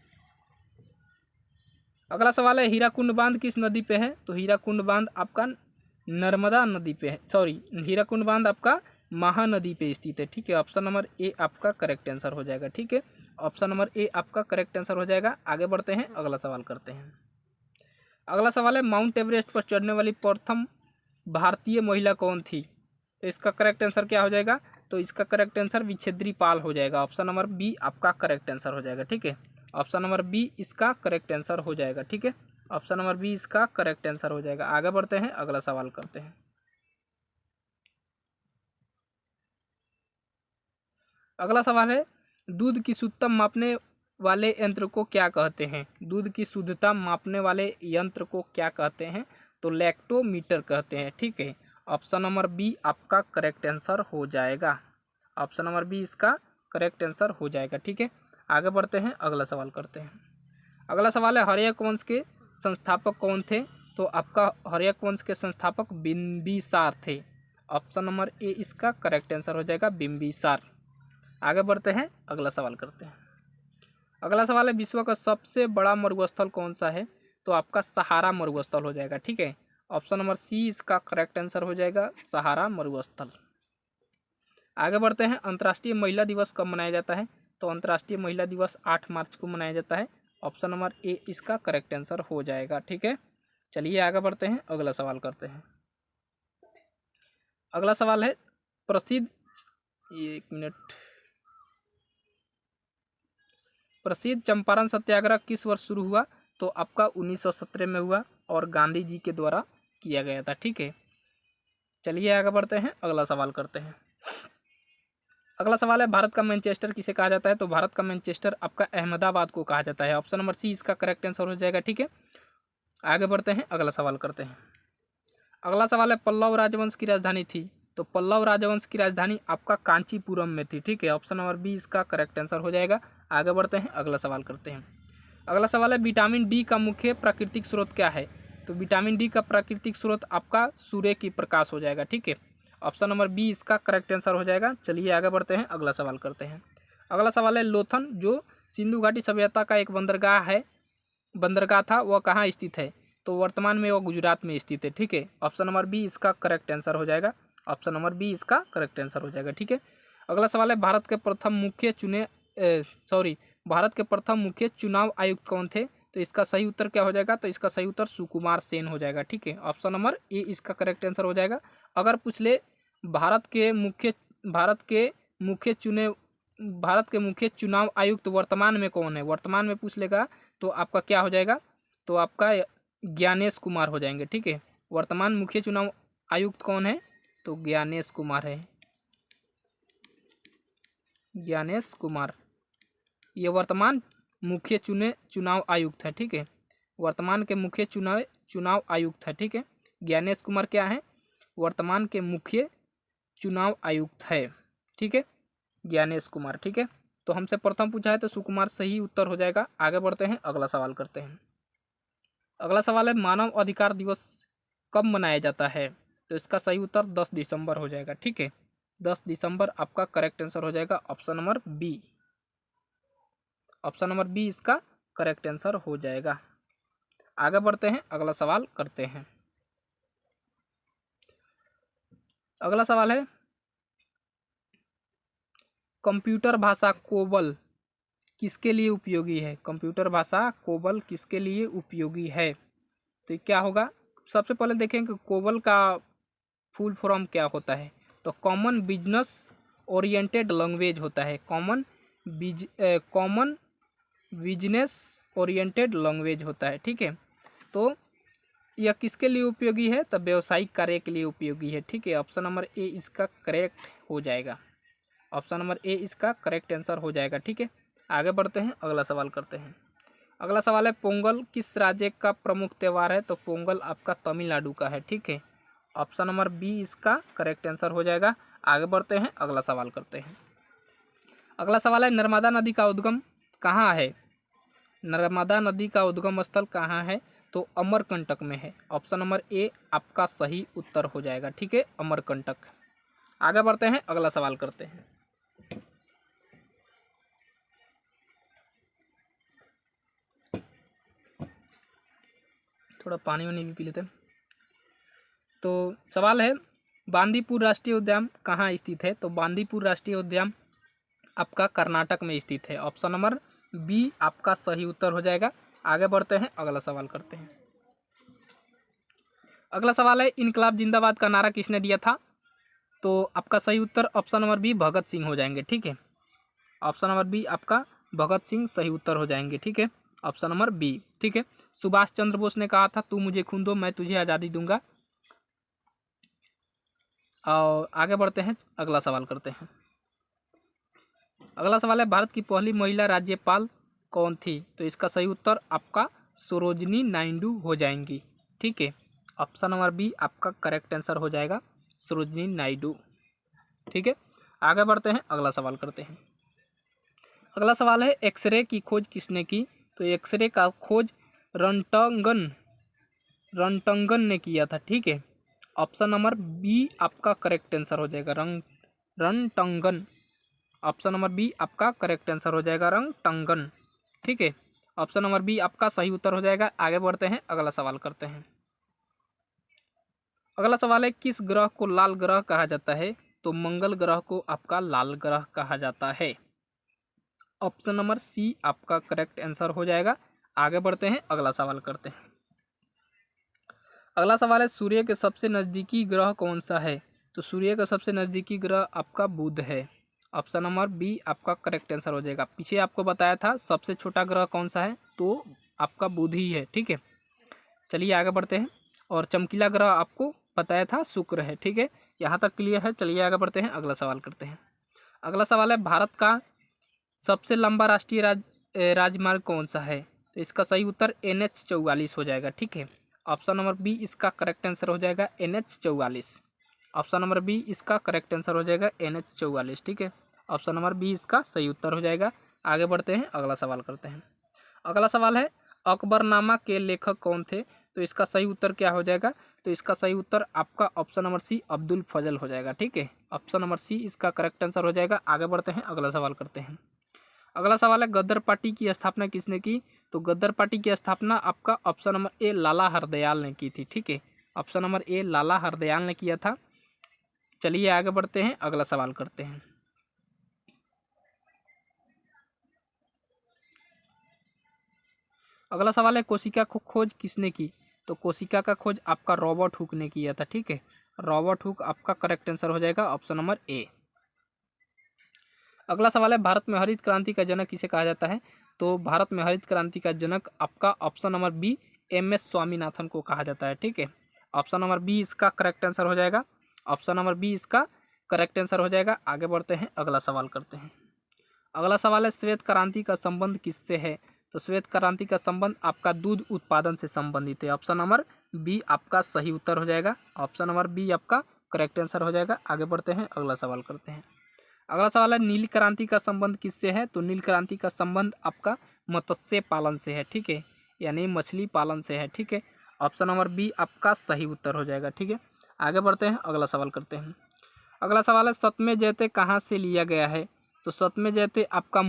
अगला सवाल है हीराकुंड बांध किस नदी पे है? तो हीराकुंड बांध आपका नर्मदा नदी पे है, सॉरी हीराकुंड बांध आपका महानदी पे स्थित है, ठीक है। ऑप्शन नंबर ए आपका करेक्ट आंसर हो जाएगा, ठीक है। ऑप्शन नंबर ए आपका करेक्ट आंसर हो जाएगा। आगे बढ़ते हैं, अगला सवाल करते हैं। अगला सवाल है माउंट एवरेस्ट पर चढ़ने वाली प्रथम भारतीय महिला कौन थी? तो इसका करेक्ट आंसर क्या हो जाएगा? तो इसका करेक्ट आंसर विच्छेद्री पाल हो जाएगा। ऑप्शन नंबर बी आपका करेक्ट आंसर हो जाएगा, ठीक है। ऑप्शन नंबर बी इसका करेक्ट आंसर हो जाएगा, ठीक है। ऑप्शन नंबर बी इसका करेक्ट आंसर हो जाएगा। आगे बढ़ते हैं, अगला सवाल करते हैं। अगला सवाल है दूध की शुद्धता मापने वाले यंत्र को क्या कहते हैं? दूध की शुद्धता मापने वाले यंत्र को क्या कहते हैं? तो लैक्टोमीटर कहते हैं, ठीक है। ऑप्शन नंबर बी आपका करेक्ट आंसर हो जाएगा। ऑप्शन नंबर बी इसका करेक्ट आंसर हो जाएगा, ठीक है। आगे बढ़ते हैं, अगला सवाल करते हैं। अगला सवाल है हर्यक वंश के संस्थापक कौन थे? तो आपका हर्यक वंश के संस्थापक बिंबिसार थे। ऑप्शन नंबर ए इसका करेक्ट आंसर हो जाएगा, बिंबिसार। आगे बढ़ते हैं, अगला सवाल करते हैं। अगला सवाल है विश्व का सबसे बड़ा मरुस्थल कौन सा है? तो आपका सहारा मरुस्थल हो जाएगा, ठीक है। ऑप्शन नंबर सी इसका करेक्ट आंसर हो जाएगा, सहारा मरुस्थल। आगे बढ़ते हैं, अंतर्राष्ट्रीय महिला दिवस कब मनाया जाता है? तो अंतर्राष्ट्रीय महिला दिवस 8 मार्च को मनाया जाता है। ऑप्शन नंबर ए इसका करेक्ट आंसर हो जाएगा, ठीक है। चलिए आगे बढ़ते हैं, अगला सवाल करते हैं। अगला सवाल है प्रसिद्ध चंपारण सत्याग्रह किस वर्ष शुरू हुआ? तो आपका 1917 में हुआ और गांधी जी के द्वारा किया गया था, ठीक है। चलिए आगे बढ़ते हैं, अगला सवाल करते हैं। अगला सवाल है भारत का मैनचेस्टर किसे कहा जाता है? तो भारत का मैनचेस्टर आपका अहमदाबाद को कहा जाता है। ऑप्शन नंबर सी इसका करेक्ट आंसर हो जाएगा, ठीक है। आगे बढ़ते हैं, अगला सवाल करते हैं। अगला सवाल है पल्लव राजवंश की राजधानी थी? तो पल्लव राजवंश की राजधानी आपका कांचीपुरम में थी, ठीक है। ऑप्शन नंबर बी इसका करेक्ट आंसर हो जाएगा। आगे बढ़ते हैं, अगला सवाल करते हैं। अगला सवाल है विटामिन डी का मुख्य प्राकृतिक स्रोत क्या है? तो विटामिन डी का प्राकृतिक स्रोत आपका सूर्य की प्रकाश हो जाएगा, ठीक है। ऑप्शन नंबर बी इसका करेक्ट आंसर हो जाएगा। चलिए आगे बढ़ते हैं, अगला सवाल करते हैं। अगला सवाल है लोथन जो सिंधु घाटी सभ्यता का एक बंदरगाह था वह कहाँ स्थित है? तो वर्तमान में वह गुजरात में स्थित है, ठीक है। ऑप्शन नंबर बी इसका करेक्ट आंसर हो जाएगा। ऑप्शन नंबर बी इसका करेक्ट आंसर हो जाएगा, ठीक है। अगला सवाल है भारत के प्रथम मुख्य चुनाव आयुक्त कौन थे? तो इसका सही उत्तर क्या हो जाएगा? तो इसका सही उत्तर सुकुमार सेन हो जाएगा, ठीक है। ऑप्शन नंबर ए इसका करेक्ट आंसर हो जाएगा। अगर पूछ ले भारत के मुख्य चुनाव आयुक्त वर्तमान में कौन है, वर्तमान में पूछ लेगा तो आपका क्या हो जाएगा? तो आपका ज्ञानेश कुमार हो जाएंगे, ठीक है। वर्तमान मुख्य चुनाव आयुक्त कौन है? तो ज्ञानेश कुमार है, ज्ञानेश कुमार। ये वर्तमान मुख्य चुनाव आयुक्त है, ठीक है। वर्तमान के मुख्य चुनाव आयुक्त है, ठीक है। ज्ञानेश कुमार क्या है? वर्तमान के मुख्य चुनाव आयुक्त है, ठीक है, ज्ञानेश कुमार, ठीक है। तो हमसे प्रथम पूछा है तो सुकुमार सही उत्तर हो जाएगा। आगे बढ़ते हैं, अगला सवाल करते हैं। अगला सवाल है मानव अधिकार दिवस कब मनाया जाता है? तो इसका सही उत्तर 10 दिसंबर हो जाएगा। ठीक है, 10 दिसंबर आपका करेक्ट आंसर हो जाएगा। Option number b, option number b इसका करेक्ट आंसर हो जाएगा। आगे बढ़ते हैं, अगला सवाल करते हैं। अगला सवाल है कंप्यूटर भाषा कोबल किसके लिए उपयोगी है? कंप्यूटर भाषा कोबल किसके लिए उपयोगी है? तो क्या होगा, सबसे पहले देखें कि कोबल का फुल फॉर्म क्या होता है। तो कॉमन बिजनेस ओरिएंटेड लैंग्वेज होता है। कॉमन बिजनेस ओरिएंटेड लैंग्वेज होता है। ठीक है, तो यह किसके लिए उपयोगी है? तो व्यवसायिक कार्य के लिए उपयोगी है। ठीक है, ऑप्शन नंबर ए इसका करेक्ट हो जाएगा। ऑप्शन नंबर ए इसका करेक्ट आंसर हो जाएगा। ठीक है, आगे बढ़ते हैं, अगला सवाल करते हैं। अगला सवाल है पोंगल किस राज्य का प्रमुख त्यौहार है? तो पोंगल आपका तमिलनाडु का है। ठीक है, ऑप्शन नंबर बी इसका करेक्ट आंसर हो जाएगा। आगे बढ़ते हैं, अगला सवाल करते हैं। अगला सवाल है नर्मदा नदी का उद्गम कहाँ है? नर्मदा नदी का उद्गम स्थल कहाँ है? तो अमरकंटक में है। ऑप्शन नंबर ए आपका सही उत्तर हो जाएगा। ठीक है, अमरकंटक। आगे बढ़ते हैं, अगला सवाल करते हैं। थोड़ा पानी वानी भी पी लेते हैं। तो सवाल है बांदीपुर राष्ट्रीय उद्यान कहाँ स्थित है? तो बांदीपुर राष्ट्रीय उद्यान आपका कर्नाटक में स्थित है। ऑप्शन नंबर बी आपका सही उत्तर हो जाएगा। आगे बढ़ते हैं, अगला सवाल करते हैं। अगला सवाल है इनकलाब जिंदाबाद का नारा किसने दिया था? तो आपका सही उत्तर option number B Bhagat Singh हो जाएंगे। ठीक है, ऑप्शन नंबर बी आपका भगत सिंह सही उत्तर हो जाएंगे। ठीक है, ऑप्शन नंबर बी। ठीक है, सुभाष चंद्र बोस ने कहा था तू मुझे खून दो मैं तुझे आज़ादी दूंगा। और आगे बढ़ते हैं, अगला सवाल करते हैं। अगला सवाल है भारत की पहली महिला राज्यपाल कौन थी? तो इसका सही उत्तर आपका सरोजनी नायडू हो जाएंगी। ठीक है, ऑप्शन नंबर बी आपका करेक्ट आंसर हो जाएगा, सरोजनी नायडू। ठीक है, आगे बढ़ते हैं, अगला सवाल करते हैं। अगला सवाल है एक्सरे की खोज किसने की? तो एक्सरे का खोज रंटंगन ने किया था। ठीक है, ऑप्शन नंबर बी आपका करेक्ट आंसर हो जाएगा, रंटंगन। ऑप्शन नंबर बी आपका करेक्ट आंसर हो जाएगा, रंटंगन। ठीक है, ऑप्शन नंबर बी आपका सही उत्तर हो जाएगा। आगे बढ़ते हैं, अगला सवाल करते हैं। अगला सवाल है किस ग्रह को लाल ग्रह कहा जाता है? तो मंगल ग्रह को आपका लाल ग्रह कहा जाता है। ऑप्शन नंबर सी आपका करेक्ट आंसर हो जाएगा। आगे बढ़ते हैं, अगला सवाल करते हैं। अगला सवाल है सूर्य के सबसे नज़दीकी ग्रह कौन सा है? तो सूर्य का सबसे नज़दीकी ग्रह आपका बुध है। ऑप्शन नंबर बी आपका करेक्ट आंसर हो जाएगा। पीछे आपको बताया था सबसे छोटा ग्रह कौन सा है, तो आपका बुध ही है। ठीक है, चलिए आगे बढ़ते हैं। और चमकीला ग्रह आपको बताया था शुक्र है। ठीक है, यहाँ तक क्लियर है। चलिए आगे बढ़ते हैं, अगला सवाल करते हैं। अगला सवाल है भारत का सबसे लंबा राष्ट्रीय राजमार्ग कौन सा है? तो इसका सही उत्तर NH44 हो जाएगा। ठीक है, ऑप्शन नंबर बी इसका करेक्ट आंसर हो जाएगा, NH44। ऑप्शन नंबर बी इसका करेक्ट आंसर हो जाएगा, NH44। ठीक है, ऑप्शन नंबर बी इसका सही उत्तर हो जाएगा। आगे बढ़ते हैं, अगला सवाल करते हैं। अगला सवाल है अकबरनामा के लेखक कौन थे? तो इसका सही उत्तर क्या हो जाएगा? तो इसका सही उत्तर आपका ऑप्शन नंबर सी अब्दुल फजल हो जाएगा। ठीक है, ऑप्शन नंबर सी इसका करेक्ट आंसर हो जाएगा। आगे बढ़ते हैं, अगला सवाल करते हैं। अगला सवाल है गदर पार्टी की स्थापना किसने की? तो गदर पार्टी की स्थापना आपका ऑप्शन नंबर ए लाला हरदयाल ने की थी। ठीक है, ऑप्शन नंबर ए लाला हरदयाल ने किया था। चलिए आगे बढ़ते हैं, अगला सवाल करते हैं। अगला सवाल है कोशिका को खोज किसने की? तो कोशिका का खोज आपका रॉबर्ट हुक ने किया था। ठीक है, रॉबर्ट हुक आपका करेक्ट आंसर हो जाएगा, ऑप्शन नंबर ए। अगला सवाल है भारत में हरित क्रांति का जनक किसे कहा जाता है? तो भारत में हरित क्रांति का जनक आपका option number b MS Swaminathan को कहा जाता है। ठीक है, ऑप्शन नंबर बी इसका करेक्ट आंसर हो जाएगा, ऑप्शन नंबर बी इसका करेक्ट आंसर हो जाएगा। आगे बढ़ते हैं, अगला सवाल करते हैं। अगला सवाल है श्वेत क्रांति का संबंध किससे है? तो श्वेत क्रांति का संबंध आपका दूध उत्पादन से संबंधित है। ऑप्शन नंबर बी आपका सही उत्तर हो जाएगा, ऑप्शन नंबर बी आपका करेक्ट आंसर हो जाएगा। आगे बढ़ते हैं, अगला सवाल करते हैं। अगला सवाल है नील क्रांति का संबंध किससे है? तो नील क्रांति का संबंध आपका मत्स्य पालन से है, ठीक है, यानी मछली पालन से है, ठीक है। ऑप्शन नंबर बी आपका सही उत्तर हो जाएगा, ठीक है। आगे बढ़ते हैं, अगला सवाल करते हैं। अगला सवाल है सतमें जयते कहाँ से लिया गया है? तो सतमें जयते आपका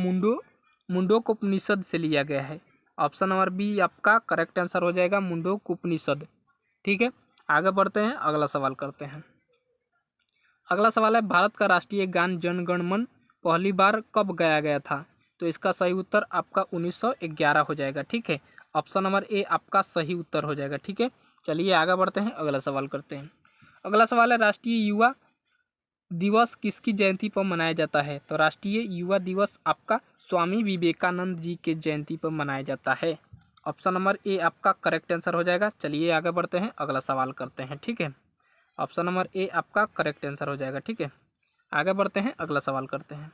मुंडोकोपनिषद से लिया गया है। ऑप्शन नंबर बी आपका करेक्ट आंसर हो जाएगा, मुंडोकोपनिषद, ठीक है। आगे बढ़ते हैं, अगला सवाल करते हैं। अगला सवाल है भारत का राष्ट्रीय गान जन गण मन पहली बार कब गाया गया था? तो इसका सही उत्तर आपका 1911 हो जाएगा, ठीक है। ऑप्शन नंबर ए आपका सही उत्तर हो जाएगा, ठीक है। चलिए आगे बढ़ते हैं, अगला सवाल करते हैं। अगला सवाल है राष्ट्रीय युवा दिवस किसकी जयंती पर मनाया जाता है? तो राष्ट्रीय युवा दिवस आपका स्वामी विवेकानंद जी के जयंती पर मनाया जाता है। ऑप्शन नंबर ए आपका करेक्ट आंसर हो जाएगा। चलिए आगे बढ़ते हैं, अगला सवाल करते हैं, ठीक है। ऑप्शन नंबर ए आपका करेक्ट आंसर हो जाएगा, ठीक है। आगे बढ़ते हैं, अगला सवाल करते हैं।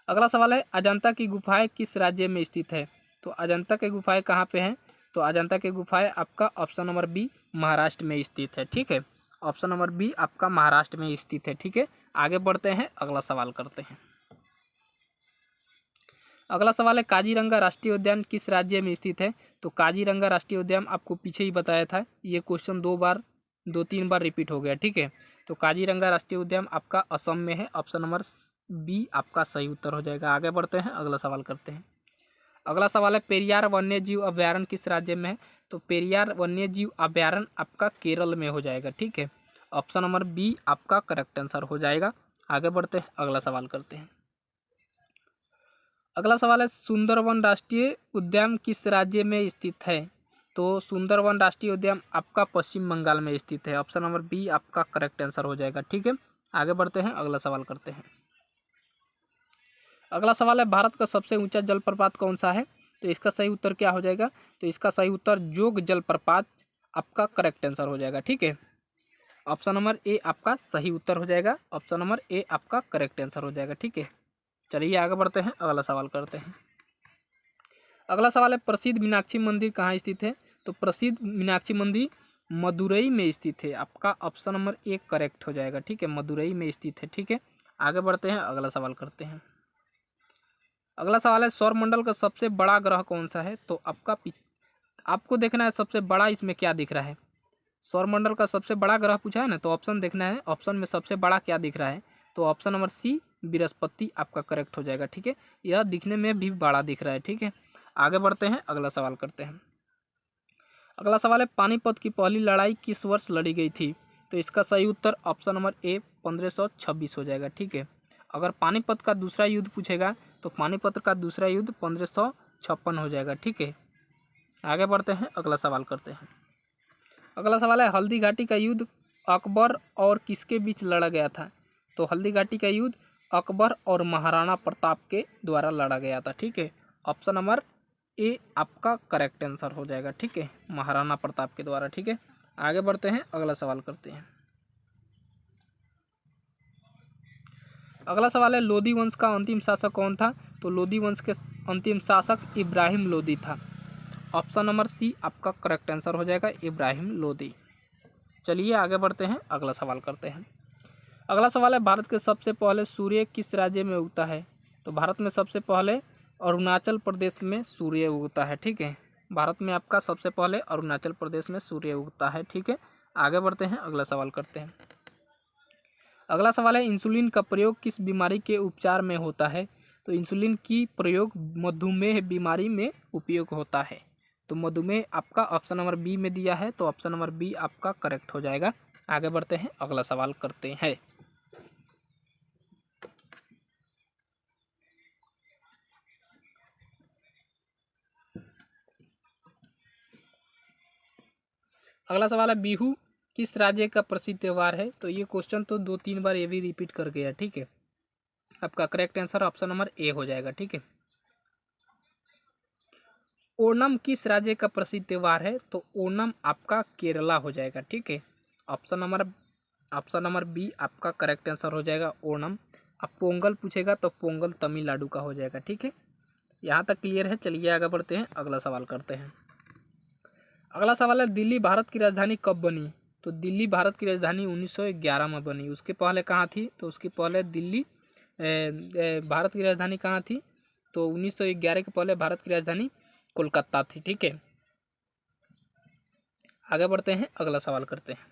अगला सवाल है अजंता की गुफाएं किस राज्य में स्थित है? तो अजंता की गुफाएं कहाँ पे हैं? तो अजंता की गुफाएं आपका ऑप्शन नंबर बी महाराष्ट्र में स्थित है, ठीक है। ऑप्शन नंबर बी आपका महाराष्ट्र में स्थित है, ठीक है। आगे बढ़ते हैं, अगला सवाल करते हैं। अगला सवाल है काजीरंगा राष्ट्रीय उद्यान किस राज्य में स्थित है? तो काजीरंगा राष्ट्रीय उद्यान आपको पीछे ही बताया था, ये क्वेश्चन दो तीन बार रिपीट हो गया, ठीक है। तो काजीरंगा राष्ट्रीय उद्यान आपका असम में है। ऑप्शन नंबर बी आपका सही उत्तर हो जाएगा। आगे बढ़ते हैं, अगला सवाल करते हैं। अगला सवाल है पेरियार वन्य जीव अभ्यारण्य किस राज्य में है? तो पेरियार वन्य जीव अभ्यारण्य आपका केरल में हो जाएगा, ठीक है। ऑप्शन नंबर बी आपका करेक्ट आंसर हो जाएगा। आगे बढ़ते हैं, अगला सवाल करते हैं। अगला सवाल है सुंदरवन राष्ट्रीय उद्यान किस राज्य में स्थित है? तो सुंदरवन राष्ट्रीय उद्यान आपका पश्चिम बंगाल में स्थित है। ऑप्शन नंबर बी आपका करेक्ट आंसर हो जाएगा, ठीक है। आगे बढ़ते हैं, अगला सवाल करते हैं। अगला सवाल है भारत का सबसे ऊंचा जलप्रपात कौन सा है? तो इसका सही उत्तर क्या हो जाएगा? तो इसका सही उत्तर जोग जलप्रपात आपका करेक्ट आंसर हो जाएगा, ठीक है। ऑप्शन नंबर ए आपका सही उत्तर हो जाएगा। ऑप्शन नंबर ए आपका करेक्ट आंसर हो जाएगा, ठीक है। चलिए आगे बढ़ते हैं, अगला सवाल करते हैं। अगला सवाल है प्रसिद्ध मीनाक्षी मंदिर कहाँ स्थित है? तो प्रसिद्ध मीनाक्षी मंदिर मदुरई में स्थित है। आपका ऑप्शन नंबर ए करेक्ट हो जाएगा, ठीक है, मदुरई में स्थित है, ठीक है। आगे बढ़ते हैं, अगला सवाल करते हैं। अगला सवाल है सौरमंडल का सबसे बड़ा ग्रह कौन सा है? तो आपको देखना है सबसे बड़ा इसमें क्या दिख रहा है। सौरमंडल का सबसे बड़ा ग्रह पूछा है ना, तो ऑप्शन देखना है, ऑप्शन में सबसे बड़ा क्या दिख रहा है। तो ऑप्शन नंबर सी बृहस्पति आपका करेक्ट हो जाएगा, ठीक है। यह दिखने में भी बड़ा दिख रहा है, ठीक है। आगे बढ़ते हैं, अगला सवाल करते हैं। अगला सवाल है पानीपत की पहली लड़ाई किस वर्ष लड़ी गई थी? तो इसका सही उत्तर ऑप्शन नंबर ए 1526 हो जाएगा, ठीक है। अगर पानीपत का दूसरा युद्ध पूछेगा तो पानीपत का दूसरा युद्ध 1556 हो जाएगा, ठीक है। आगे बढ़ते हैं, अगला सवाल करते हैं। अगला सवाल है हल्दी घाटी का युद्ध अकबर और किसके बीच लड़ा गया था? तो हल्दी घाटी का युद्ध अकबर और महाराणा प्रताप के द्वारा लड़ा गया था, ठीक है। ऑप्शन नंबर ए आपका करेक्ट आंसर हो जाएगा, ठीक है, महाराणा प्रताप के द्वारा, ठीक है। आगे बढ़ते हैं, अगला सवाल करते हैं। अगला सवाल है लोदी वंश का अंतिम शासक कौन था? तो लोदी वंश के अंतिम शासक इब्राहिम लोदी था। ऑप्शन नंबर सी आपका करेक्ट आंसर हो जाएगा, इब्राहिम लोदी। चलिए आगे बढ़ते हैं, अगला सवाल करते हैं। अगला सवाल है भारत के सबसे पहले सूर्य किस राज्य में उगता है? तो भारत में सबसे पहले अरुणाचल प्रदेश में सूर्य उगता है, ठीक है। भारत में आपका सबसे पहले अरुणाचल प्रदेश में सूर्य उगता है, ठीक है। आगे बढ़ते हैं, अगला सवाल करते हैं। अगला सवाल है इंसुलिन का प्रयोग किस बीमारी के उपचार में होता है? तो इंसुलिन की प्रयोग मधुमेह बीमारी में उपयोग होता है। तो मधुमेह आपका ऑप्शन नंबर बी में दिया है, तो ऑप्शन नंबर बी आपका करेक्ट हो जाएगा। आगे बढ़ते हैं, अगला सवाल करते हैं। अगला सवाल है बिहू किस राज्य का प्रसिद्ध त्यौहार है? तो ये क्वेश्चन तो 2-3 बार ये भी रिपीट कर गया, ठीक है। आपका करेक्ट आंसर ऑप्शन नंबर ए हो जाएगा, ठीक है। ओणम किस राज्य का प्रसिद्ध त्यौहार है? तो ओणम आपका केरला हो जाएगा, ठीक है। ऑप्शन नंबर बी आपका करेक्ट आंसर हो जाएगा, ओणम। अब पोंगल पूछेगा तो पोंगल तमिलनाडु का हो जाएगा, ठीक है। यहाँ तक क्लियर है। चलिए आगे बढ़ते हैं, अगला सवाल करते हैं। अगला सवाल है दिल्ली भारत की राजधानी कब बनी? तो दिल्ली भारत की राजधानी 1911 में बनी। उसके पहले कहाँ थी? तो उसके पहले दिल्ली भारत की राजधानी कहाँ थी? तो 1911 के पहले भारत की राजधानी कोलकाता थी। ठीक है, आगे बढ़ते हैं, अगला सवाल करते हैं।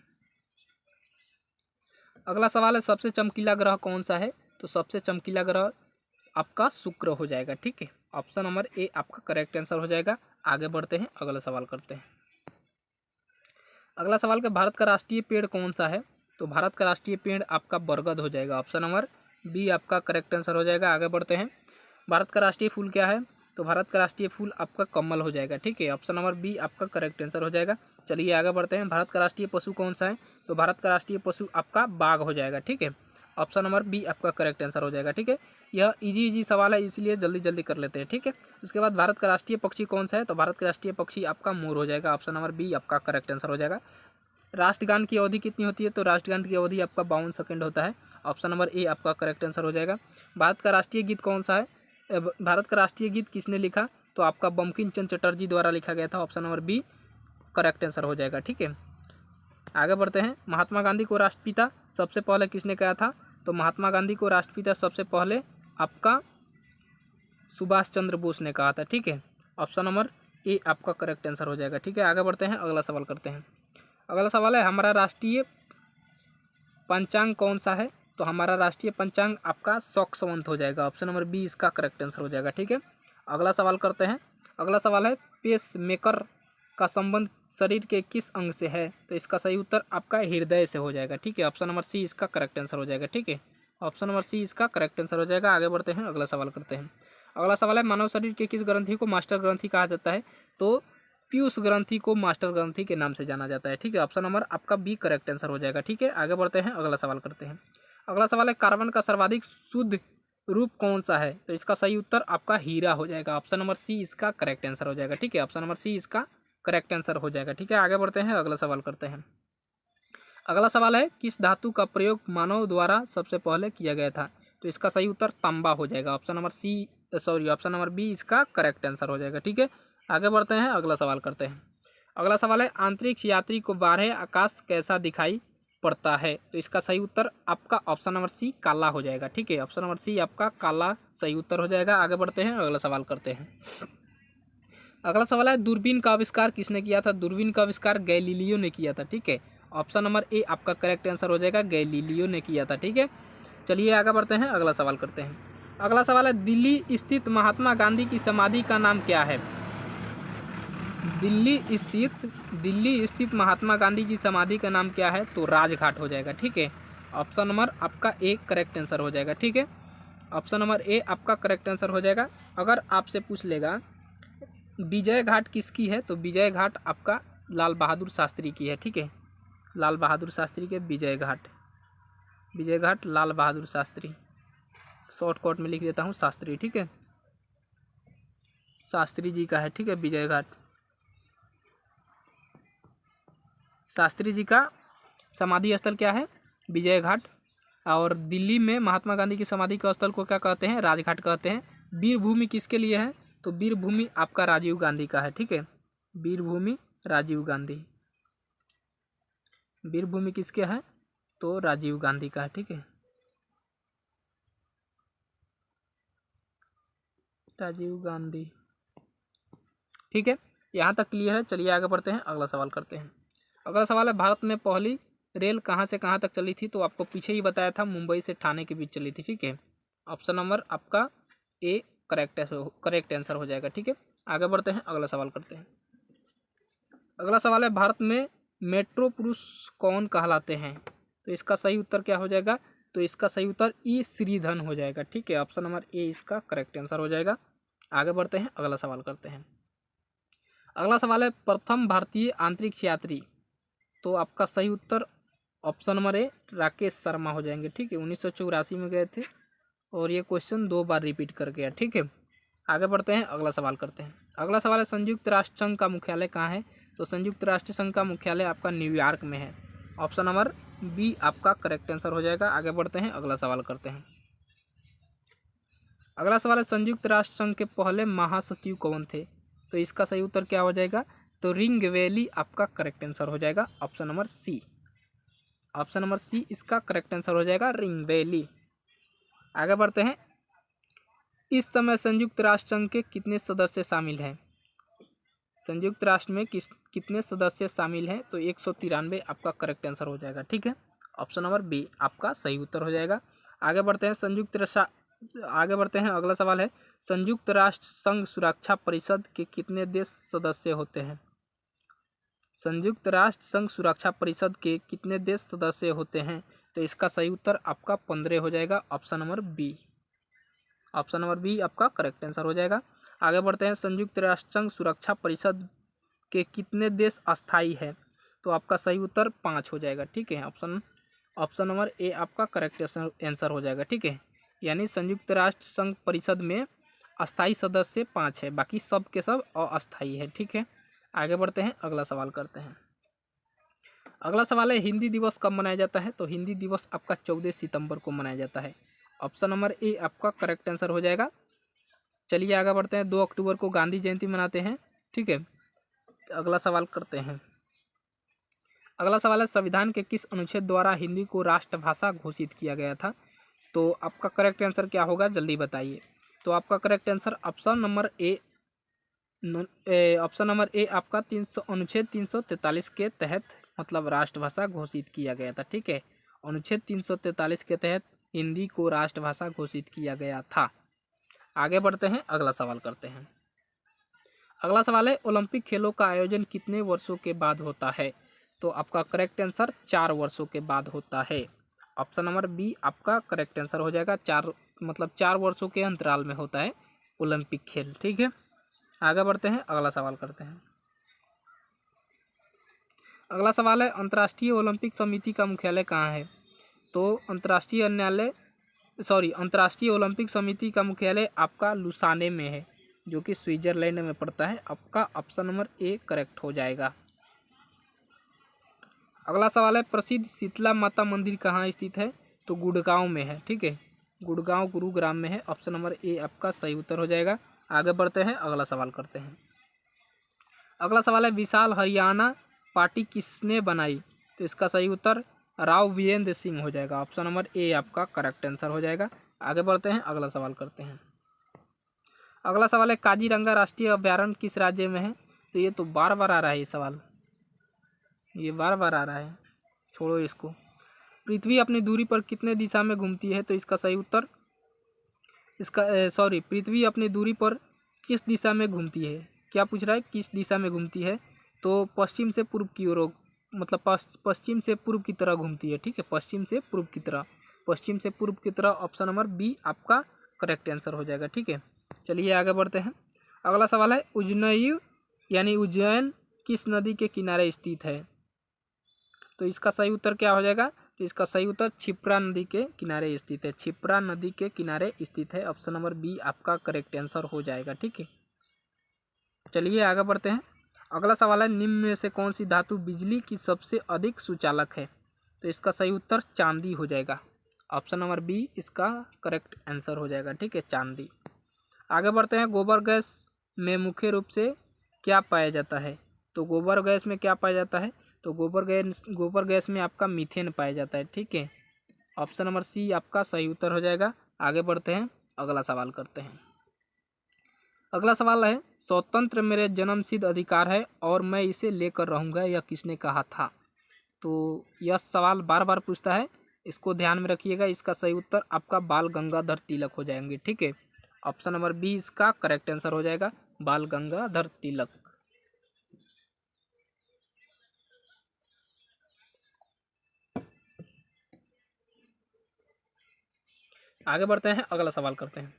अगला सवाल है सबसे चमकीला ग्रह कौन सा है? तो सबसे चमकीला ग्रह आपका शुक्र हो जाएगा। ठीक है, ऑप्शन नंबर ए आपका करेक्ट आंसर हो जाएगा। आगे बढ़ते हैं, अगला सवाल करते हैं। अगला सवाल का भारत का राष्ट्रीय पेड़ कौन सा है? तो भारत का राष्ट्रीय पेड़ आपका बरगद हो जाएगा। ऑप्शन नंबर बी आपका करेक्ट आंसर हो जाएगा। आगे बढ़ते हैं, भारत का राष्ट्रीय फूल क्या है? तो भारत का राष्ट्रीय फूल आपका कमल हो जाएगा। ठीक है, ऑप्शन नंबर बी आपका करेक्ट आंसर हो जाएगा। चलिए आगे बढ़ते हैं, भारत का राष्ट्रीय पशु कौन सा है? तो भारत का राष्ट्रीय पशु आपका बाघ हो जाएगा। ठीक है, ऑप्शन नंबर बी आपका करेक्ट आंसर हो जाएगा। ठीक है, यह इजी सवाल है, इसलिए जल्दी जल्दी कर लेते हैं। ठीक है, उसके बाद भारत का राष्ट्रीय पक्षी कौन सा है? तो भारत का राष्ट्रीय पक्षी आपका मोर हो जाएगा। ऑप्शन नंबर बी आपका करेक्ट आंसर हो जाएगा। राष्ट्रगान की अवधि कितनी होती है? तो राष्ट्रगान की अवधि आपका 52 सेकंड होता है। ऑप्शन नंबर ए आपका करेक्ट आंसर हो जाएगा। भारत का राष्ट्रीय गीत कौन सा है? भारत का राष्ट्रीय गीत किसने लिखा? तो आपका बंकिम चंद्र चटर्जी द्वारा लिखा गया था। Option number b correct answer हो जाएगा। ठीक है, आगे बढ़ते हैं, महात्मा गांधी को राष्ट्रपिता सबसे पहले किसने कहा था? तो महात्मा गांधी को राष्ट्रपिता सबसे पहले आपका सुभाष चंद्र बोस ने कहा था। ठीक है, ऑप्शन नंबर ए आपका करेक्ट आंसर हो जाएगा। ठीक है, आगे बढ़ते हैं, अगला सवाल करते हैं। अगला सवाल है हमारा राष्ट्रीय पंचांग कौन सा है? तो हमारा राष्ट्रीय पंचांग आपका शक संवत हो जाएगा। ऑप्शन नंबर बी इसका करेक्ट आंसर हो जाएगा। ठीक है, अगला सवाल करते हैं। अगला सवाल है पेस मेकर का संबंध शरीर के किस अंग से है? तो इसका सही उत्तर आपका हृदय से हो जाएगा। ठीक है, ऑप्शन नंबर सी इसका करेक्ट आंसर हो जाएगा। ठीक है, ऑप्शन नंबर सी इसका करेक्ट आंसर हो जाएगा। आगे बढ़ते हैं, अगला सवाल करते हैं। अगला सवाल है मानव शरीर के किस ग्रंथि को मास्टर ग्रंथि कहा जाता है? तो पीयूष ग्रंथि को मास्टर ग्रंथि के नाम से जाना जाता है। ठीक है, ऑप्शन नंबर आपका बी करेक्ट आंसर हो जाएगा। ठीक है, आगे बढ़ते हैं, अगला सवाल करते हैं। अगला सवाल है कार्बन का सर्वाधिक शुद्ध रूप कौन सा है? तो इसका सही उत्तर आपका हीरा हो जाएगा। ऑप्शन नंबर सी इसका करेक्ट आंसर हो जाएगा। ठीक है, ऑप्शन नंबर सी इसका करेक्ट आंसर हो जाएगा। ठीक है, आगे बढ़ते हैं, अगला सवाल करते हैं। अगला सवाल है किस धातु का प्रयोग मानव द्वारा सबसे पहले किया गया था? तो इसका सही उत्तर तांबा हो जाएगा। Option number c option number b इसका करेक्ट आंसर हो जाएगा। ठीक है, आगे बढ़ते हैं, अगला सवाल करते हैं। अगला सवाल है अंतरिक्ष यात्री को बारह आकाश कैसा दिखाई पड़ता है? तो इसका सही उत्तर आपका ऑप्शन नंबर सी काला हो जाएगा। ठीक है, ऑप्शन नंबर सी आपका काला सही उत्तर हो जाएगा। आगे बढ़ते हैं, अगला सवाल करते हैं। अगला सवाल है दूरबीन का आविष्कार किसने किया था? दूरबीन का आविष्कार गैलीलियो ने किया था। ठीक है, ऑप्शन नंबर ए आपका करेक्ट आंसर हो जाएगा, गैलीलियो ने किया था। ठीक है, चलिए आगे बढ़ते हैं, अगला सवाल करते हैं। अगला सवाल है दिल्ली स्थित महात्मा गांधी की समाधि का नाम क्या है? दिल्ली स्थित महात्मा गांधी की समाधि का नाम क्या है? तो राजघाट हो जाएगा। ठीक है, ऑप्शन नंबर आपका ए करेक्ट आंसर हो जाएगा। ठीक है, ऑप्शन नंबर ए आपका करेक्ट आंसर हो जाएगा। अगर आपसे पूछ लेगा विजय घाट किसकी है? तो विजय घाट आपका लाल बहादुर शास्त्री की है। ठीक है, लाल बहादुर शास्त्री के विजय घाट लाल बहादुर शास्त्री, शॉर्टकट में लिख देता हूँ शास्त्री। ठीक है, शास्त्री जी का है। ठीक है, विजय घाट शास्त्री जी का समाधि स्थल क्या है? विजय घाट। और दिल्ली में महात्मा गांधी की समाधि का स्थल को क्या कहते हैं? राजघाट कहते हैं। वीरभूमि किसके लिए है? तो वीरभूमि आपका राजीव गांधी का है। ठीक है, वीरभूमि राजीव गांधी, वीरभूमि किसके है? तो राजीव गांधी का है। ठीक है, राजीव गांधी। ठीक है, यहाँ तक क्लियर है। चलिए आगे बढ़ते हैं, अगला सवाल करते हैं। अगला सवाल है भारत में पहली रेल कहाँ से कहाँ तक चली थी? तो आपको पीछे ही बताया था, मुंबई से ठाणे के बीच चली थी। ठीक है, ऑप्शन नंबर आपका ए करेक्ट आंसर हो जाएगा। ठीक है, आगे बढ़ते हैं, अगला सवाल करते हैं। अगला सवाल है भारत में मेट्रो पुरुष कौन कहलाते हैं? तो इसका सही उत्तर क्या हो जाएगा? तो इसका सही उत्तर ई श्रीधन हो जाएगा। ठीक है, ऑप्शन नंबर ए इसका करेक्ट आंसर हो जाएगा। आगे बढ़ते हैं, अगला सवाल करते हैं। अगला सवाल है प्रथम भारतीय अंतरिक्ष यात्री। तो आपका सही उत्तर option number A Rakesh Sharma हो जाएंगे। ठीक है, 1984 में गए थे और ये क्वेश्चन 2 बार रिपीट कर गया। ठीक है, आगे बढ़ते हैं, अगला सवाल करते हैं। अगला सवाल है संयुक्त राष्ट्र संघ का मुख्यालय कहाँ है? तो संयुक्त राष्ट्र संघ का मुख्यालय आपका न्यूयॉर्क में है। ऑप्शन नंबर बी आपका करेक्ट आंसर हो जाएगा। आगे बढ़ते हैं, अगला सवाल करते हैं। अगला सवाल है संयुक्त राष्ट्र संघ के पहले महासचिव कौन थे? तो इसका सही उत्तर क्या हो जाएगा? तो रिंग वैली आपका करेक्ट आंसर हो जाएगा। Option number c option number c इसका करेक्ट आंसर हो जाएगा, रिंग वैली। आगे बढ़ते हैं। इस समय संयुक्त राष्ट्र संघ के कितने सदस्य शामिल हैं? संयुक्त राष्ट्र में कितने सदस्य शामिल हैं? तो 193 आपका करेक्ट आंसर हो जाएगा। ठीक है, ऑप्शन नंबर बी आपका सही उत्तर हो जाएगा। आगे बढ़ते हैं। आगे बढ़ते हैं, अगला सवाल है संयुक्त राष्ट्र संघ सुरक्षा परिषद के कितने देश सदस्य होते हैं? संयुक्त राष्ट्र संघ सुरक्षा परिषद के कितने देश सदस्य होते हैं? तो इसका सही उत्तर आपका 15 हो जाएगा, option number b. Option number b आपका करेक्ट आंसर हो जाएगा। आगे बढ़ते हैं। संयुक्त राष्ट्र संघ सुरक्षा परिषद के कितने देश अस्थायी है? तो आपका सही उत्तर 5 हो जाएगा। ठीक है, ऑप्शन नंबर ए आपका करेक्ट आंसर हो जाएगा। ठीक है, यानी संयुक्त राष्ट्र संघ परिषद में अस्थायी सदस्य 5 है, बाकी सब के सब अस्थायी है। ठीक है, आगे बढ़ते हैं, अगला सवाल करते हैं। अगला सवाल है हिंदी दिवस कब मनाया जाता है? तो हिंदी दिवस आपका 14 सितंबर को मनाया जाता है। ऑप्शन नंबर ए आपका करेक्ट आंसर हो जाएगा। चलिए आगे बढ़ते हैं। 2 अक्टूबर को गांधी जयंती मनाते हैं। ठीक है, अगला सवाल करते हैं। अगला सवाल है संविधान के किस अनुच्छेद द्वारा हिंदी को राष्ट्रभाषा घोषित किया गया था? तो आपका करेक्ट आंसर क्या होगा, जल्दी बताइए। तो आपका करेक्ट आंसर ऑप्शन नंबर ए आपका अनुच्छेद 343 के तहत मतलब राष्ट्रभाषा घोषित किया गया था। ठीक है, अनुच्छेद 343 के तहत हिंदी को राष्ट्रभाषा घोषित किया गया था। आगे बढ़ते हैं, अगला सवाल करते हैं। अगला सवाल है ओलंपिक खेलों का आयोजन कितने वर्षों के बाद होता है? तो आपका करेक्ट आंसर 4 वर्षों के बाद होता है। ऑप्शन नंबर बी आपका करेक्ट आंसर हो जाएगा। 4 वर्षों के अंतराल में होता है ओलंपिक खेल। ठीक है, आगे बढ़ते हैं, अगला सवाल करते हैं। अगला सवाल है अंतर्राष्ट्रीय ओलंपिक समिति का मुख्यालय कहाँ है? तो अंतर्राष्ट्रीय ओलंपिक समिति का मुख्यालय आपका लुसाने में है, जो कि स्विट्जरलैंड में पड़ता है। आपका ऑप्शन नंबर ए करेक्ट हो जाएगा। अगला सवाल है प्रसिद्ध शीतला माता मंदिर कहाँ स्थित है? तो गुड़गांव में है। ठीक है, गुड़गांव गुरुग्राम में है। ऑप्शन नंबर ए आपका सही उत्तर हो जाएगा। आगे बढ़ते हैं, अगला सवाल करते हैं। अगला सवाल है विशाल हरियाणा पार्टी किसने बनाई? तो इसका सही उत्तर राव वीरेंद्र सिंह हो जाएगा। ऑप्शन नंबर ए आपका करेक्ट आंसर हो जाएगा। आगे बढ़ते हैं, अगला सवाल करते हैं। अगला सवाल है काजीरंगा राष्ट्रीय अभ्यारण्य किस राज्य में है? तो ये तो बार बार आ रहा है, ये सवाल ये बार बार आ रहा है, छोड़ो इसको। पृथ्वी अपनी दूरी पर कितने दिशा में घूमती है? तो इसका सही उत्तर पृथ्वी अपनी दूरी पर किस दिशा में घूमती है? क्या पूछ रहा है, किस दिशा में घूमती है? तो पश्चिम से पूर्व की ओर, मतलब पश्चिम से पूर्व की तरह घूमती है। ठीक है, पश्चिम से पूर्व की तरह। ऑप्शन नंबर बी आपका करेक्ट आंसर हो जाएगा। ठीक है, चलिए आगे बढ़ते हैं। अगला सवाल है उज्जैन किस नदी के किनारे स्थित है? तो इसका सही उत्तर क्या हो जाएगा? तो इसका सही उत्तर क्षिप्रा नदी के किनारे स्थित है। क्षिप्रा नदी के किनारे स्थित है। ऑप्शन नंबर बी आपका करेक्ट आंसर हो जाएगा। ठीक है, चलिए आगे बढ़ते हैं। अगला सवाल है निम्न में से कौन सी धातु बिजली की सबसे अधिक सुचालक है? तो इसका सही उत्तर चांदी हो जाएगा। ऑप्शन नंबर बी इसका करेक्ट आंसर हो जाएगा। ठीक है, चांदी। आगे बढ़ते हैं। गोबर गैस में मुख्य रूप से क्या पाया जाता है? तो गोबर गैस में क्या पाया जाता है? तो गोबर गैस में आपका मीथेन पाया जाता है। ठीक है, ऑप्शन नंबर सी आपका सही उत्तर हो जाएगा। आगे बढ़ते हैं, अगला सवाल करते हैं। अगला सवाल है स्वतंत्र मेरे जन्मसिद्ध अधिकार है और मैं इसे लेकर रहूँगा, यह किसने कहा था? तो यह सवाल बार बार पूछता है, इसको ध्यान में रखिएगा। इसका सही उत्तर आपका बाल गंगाधर तिलक हो जाएंगे। ठीक है, ऑप्शन नंबर बी इसका करेक्ट आंसर हो जाएगा, बाल गंगाधर तिलक। आगे बढ़ते हैं, अगला सवाल करते हैं।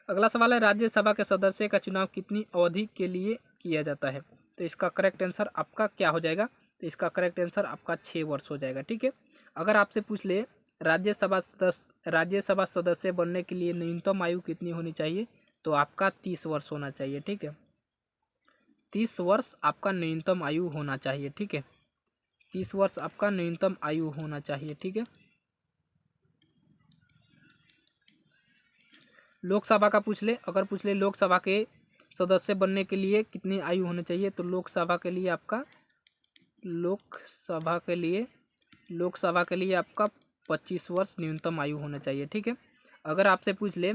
अगला सवाल है राज्यसभा के सदस्य का चुनाव कितनी अवधि के लिए किया जाता है? तो इसका करेक्ट आंसर आपका क्या हो जाएगा? तो इसका करेक्ट आंसर आपका 6 वर्ष हो जाएगा। ठीक है, अगर आपसे पूछ ले राज्यसभा सदस्य बनने के लिए न्यूनतम आयु कितनी होनी चाहिए? तो आपका 30 वर्ष होना चाहिए। ठीक है, 30 वर्ष आपका न्यूनतम आयु होना चाहिए। ठीक है, 30 वर्ष आपका न्यूनतम आयु होना चाहिए। ठीक है, लोकसभा का पूछ ले, अगर पूछ ले लोकसभा के सदस्य बनने के लिए कितनी आयु होनी चाहिए? तो लोकसभा के लिए लोकसभा के लिए आपका 25 वर्ष न्यूनतम आयु होना चाहिए। ठीक है। अगर आपसे पूछ ले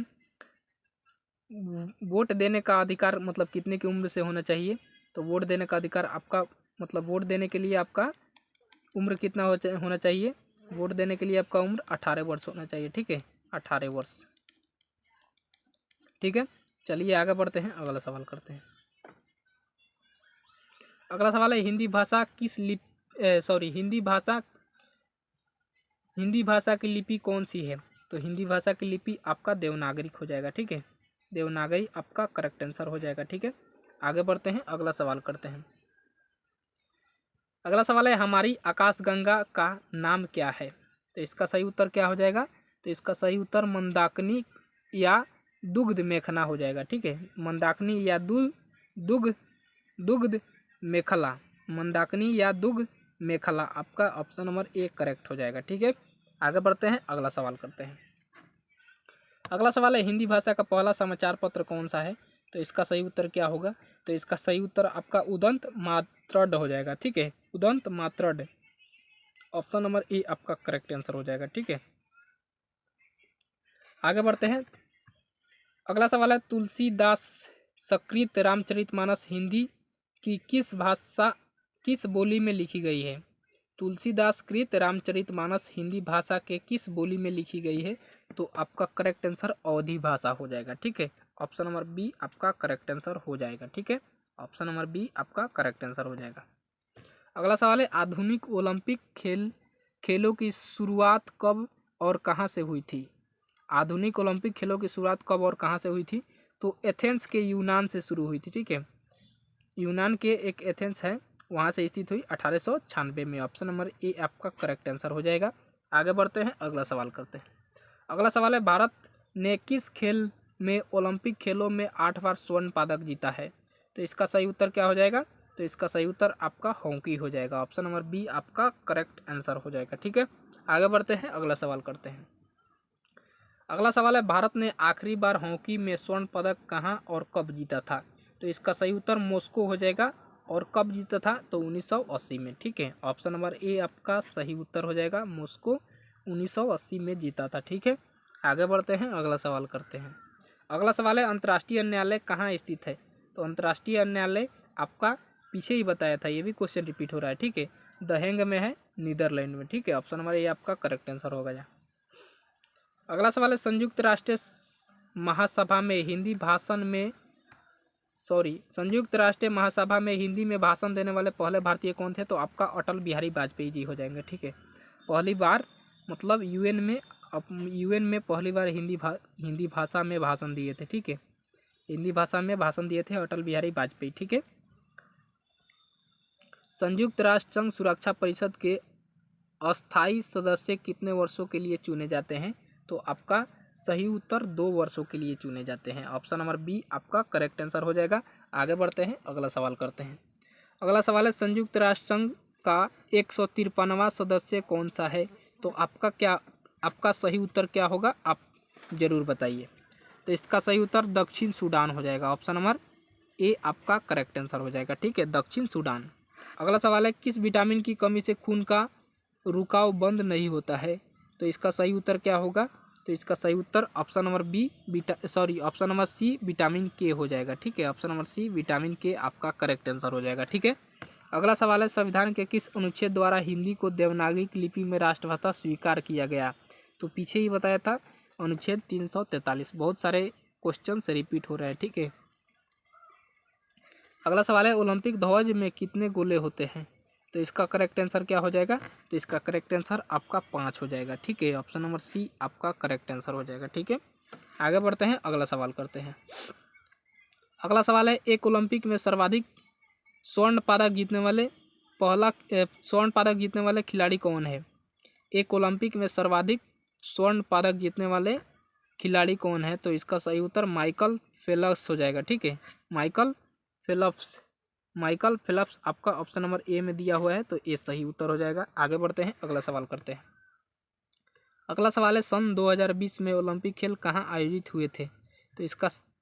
वोट देने का अधिकार मतलब कितने की उम्र से होना चाहिए, तो वोट देने का अधिकार आपका मतलब वोट देने के लिए आपका उम्र कितना होना चाहिए, वोट देने के लिए आपका उम्र 18 वर्ष होना चाहिए। ठीक है, 18 वर्ष। ठीक है, चलिए आगे बढ़ते हैं, अगला सवाल करते हैं। अगला सवाल है हिंदी भाषा किस हिंदी भाषा की लिपि कौन सी है? तो हिंदी भाषा की लिपि आपका देवनागरी हो जाएगा। ठीक है, देवनागरी आपका करेक्ट आंसर हो जाएगा। ठीक है, आगे बढ़ते हैं, अगला सवाल करते हैं। अगला सवाल है हमारी आकाशगंगा का नाम क्या है? तो इसका सही उत्तर क्या हो जाएगा? तो इसका सही उत्तर मंदाकिनी या दुग्ध मेखला हो जाएगा। ठीक है, मंदाकिनी या दुग्ध मेखला, मंदाकिनी या दुग्ध मेखला आपका ऑप्शन नंबर ए करेक्ट हो जाएगा। ठीक है, आगे बढ़ते हैं, अगला सवाल करते हैं। अगला सवाल है हिंदी भाषा का पहला समाचार पत्र कौन सा है? तो इसका सही उत्तर क्या होगा? तो इसका सही उत्तर आपका उदंत मातृड हो जाएगा। ठीक है, उदंत मातृड ऑप्शन नंबर ए आपका करेक्ट आंसर हो जाएगा। ठीक है, आगे बढ़ते हैं। अगला सवाल है तुलसीदास सकृत रामचरितमानस हिंदी की किस बोली में लिखी गई है? तुलसीदास कृत रामचरितमानस हिंदी भाषा के किस बोली में लिखी गई है? तो आपका करेक्ट आंसर अवधी भाषा हो जाएगा। ठीक है, ऑप्शन नंबर बी आपका करेक्ट आंसर हो जाएगा। ठीक है, ऑप्शन नंबर बी आपका करेक्ट आंसर हो जाएगा। अगला सवाल है आधुनिक ओलंपिक खेलों की शुरुआत कब और कहां से हुई थी? आधुनिक ओलंपिक खेलों की शुरुआत कब और कहां से हुई थी? तो एथेंस के यूनान से शुरू हुई थी। ठीक है, यूनान के एक एथेंस है, वहाँ से स्थित हुई 1896 में। ऑप्शन नंबर ए आपका करेक्ट आंसर हो जाएगा। आगे बढ़ते हैं, अगला सवाल करते हैं। अगला सवाल है भारत ने किस खेल में ओलंपिक खेलों में 8 बार स्वर्ण पदक जीता है? तो इसका सही उत्तर क्या हो जाएगा? तो इसका सही उत्तर आपका हॉकी हो जाएगा। ऑप्शन नंबर बी आपका करेक्ट आंसर हो जाएगा। ठीक है, आगे बढ़ते हैं, अगला सवाल करते हैं। अगला सवाल है भारत ने आखिरी बार हॉकी में स्वर्ण पदक कहां और कब जीता था? तो इसका सही उत्तर मॉस्को हो जाएगा। और कब जीता था? तो 1980 में। ठीक है, ऑप्शन नंबर ए आपका सही उत्तर हो जाएगा, मॉस्को 1980 में जीता था। ठीक है, आगे बढ़ते हैं, अगला सवाल करते हैं। अगला सवाल है अंतर्राष्ट्रीय न्यायालय कहाँ स्थित है? तो अंतर्राष्ट्रीय न्यायालय आपका पीछे ही बताया था, ये भी क्वेश्चन रिपीट हो रहा है। ठीक है, द हेग में है, नीदरलैंड में। ठीक है, ऑप्शन नंबर ए आपका करेक्ट आंसर होगा। अगला सवाल है संयुक्त राष्ट्र महासभा में हिंदी में भाषण देने वाले पहले भारतीय कौन थे? तो आपका अटल बिहारी वाजपेयी जी हो जाएंगे। ठीक है, पहली बार मतलब यूएन में पहली बार हिंदी भाषा में भाषण दिए थे। ठीक है, हिंदी भाषा में भाषण दिए थे अटल बिहारी वाजपेयी। ठीक है, संयुक्त राष्ट्र संघ सुरक्षा परिषद के अस्थायी सदस्य कितने वर्षों के लिए चुने जाते हैं? तो आपका सही उत्तर 2 वर्षों के लिए चुने जाते हैं। ऑप्शन नंबर बी आपका करेक्ट आंसर हो जाएगा। आगे बढ़ते हैं, अगला सवाल करते हैं। अगला सवाल है संयुक्त राष्ट्र संघ का 153वां सदस्य कौन सा है? तो आपका सही उत्तर क्या होगा, आप जरूर बताइए। तो इसका सही उत्तर दक्षिण सूडान हो जाएगा। ऑप्शन नंबर ए आपका करेक्ट आंसर हो जाएगा। ठीक है, दक्षिण सूडान। अगला सवाल है किस विटामिन की कमी से खून का रुकाव बंद नहीं होता है? तो इसका सही उत्तर क्या होगा? तो इसका सही उत्तर ऑप्शन नंबर सी विटामिन के हो जाएगा। ठीक है, ऑप्शन नंबर सी विटामिन के आपका करेक्ट आंसर हो जाएगा। ठीक है, अगला सवाल है संविधान के किस अनुच्छेद द्वारा हिंदी को देवनागरी लिपि में राष्ट्रभाषा स्वीकार किया गया? तो पीछे ही बताया था, अनुच्छेद 343। बहुत सारे क्वेश्चन से रिपीट हो रहे हैं। ठीक है, अगला सवाल है ओलंपिक ध्वज में कितने गोले होते हैं? तो इसका करेक्ट आंसर क्या हो जाएगा? तो इसका करेक्ट आंसर आपका 5 हो जाएगा। ठीक है, ऑप्शन नंबर सी आपका करेक्ट आंसर हो जाएगा। ठीक है, आगे बढ़ते हैं, अगला सवाल करते हैं। अगला सवाल है एक ओलंपिक में सर्वाधिक स्वर्ण पदक जीतने वाले खिलाड़ी कौन है? एक ओलंपिक में सर्वाधिक स्वर्ण पदक जीतने वाले खिलाड़ी कौन है? तो इसका सही उत्तर माइकल फेल्प्स हो जाएगा। ठीक है, माइकल फेल्प्स आपका ऑप्शन नंबर ए में दिया हुआ है, तो ये सही उत्तर हो जाएगा। आगे बढ़ते हैं, अगला सवाल करते हैं। अगला सवाल है सन 2020 में ओलंपिक खेल कहाँ आयोजित हुए थे? तो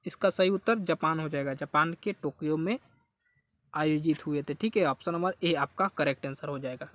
इसका सही उत्तर जापान हो जाएगा। जापान के टोक्यो में आयोजित हुए थे। ठीक है, ऑप्शन नंबर ए आपका करेक्ट आंसर हो जाएगा।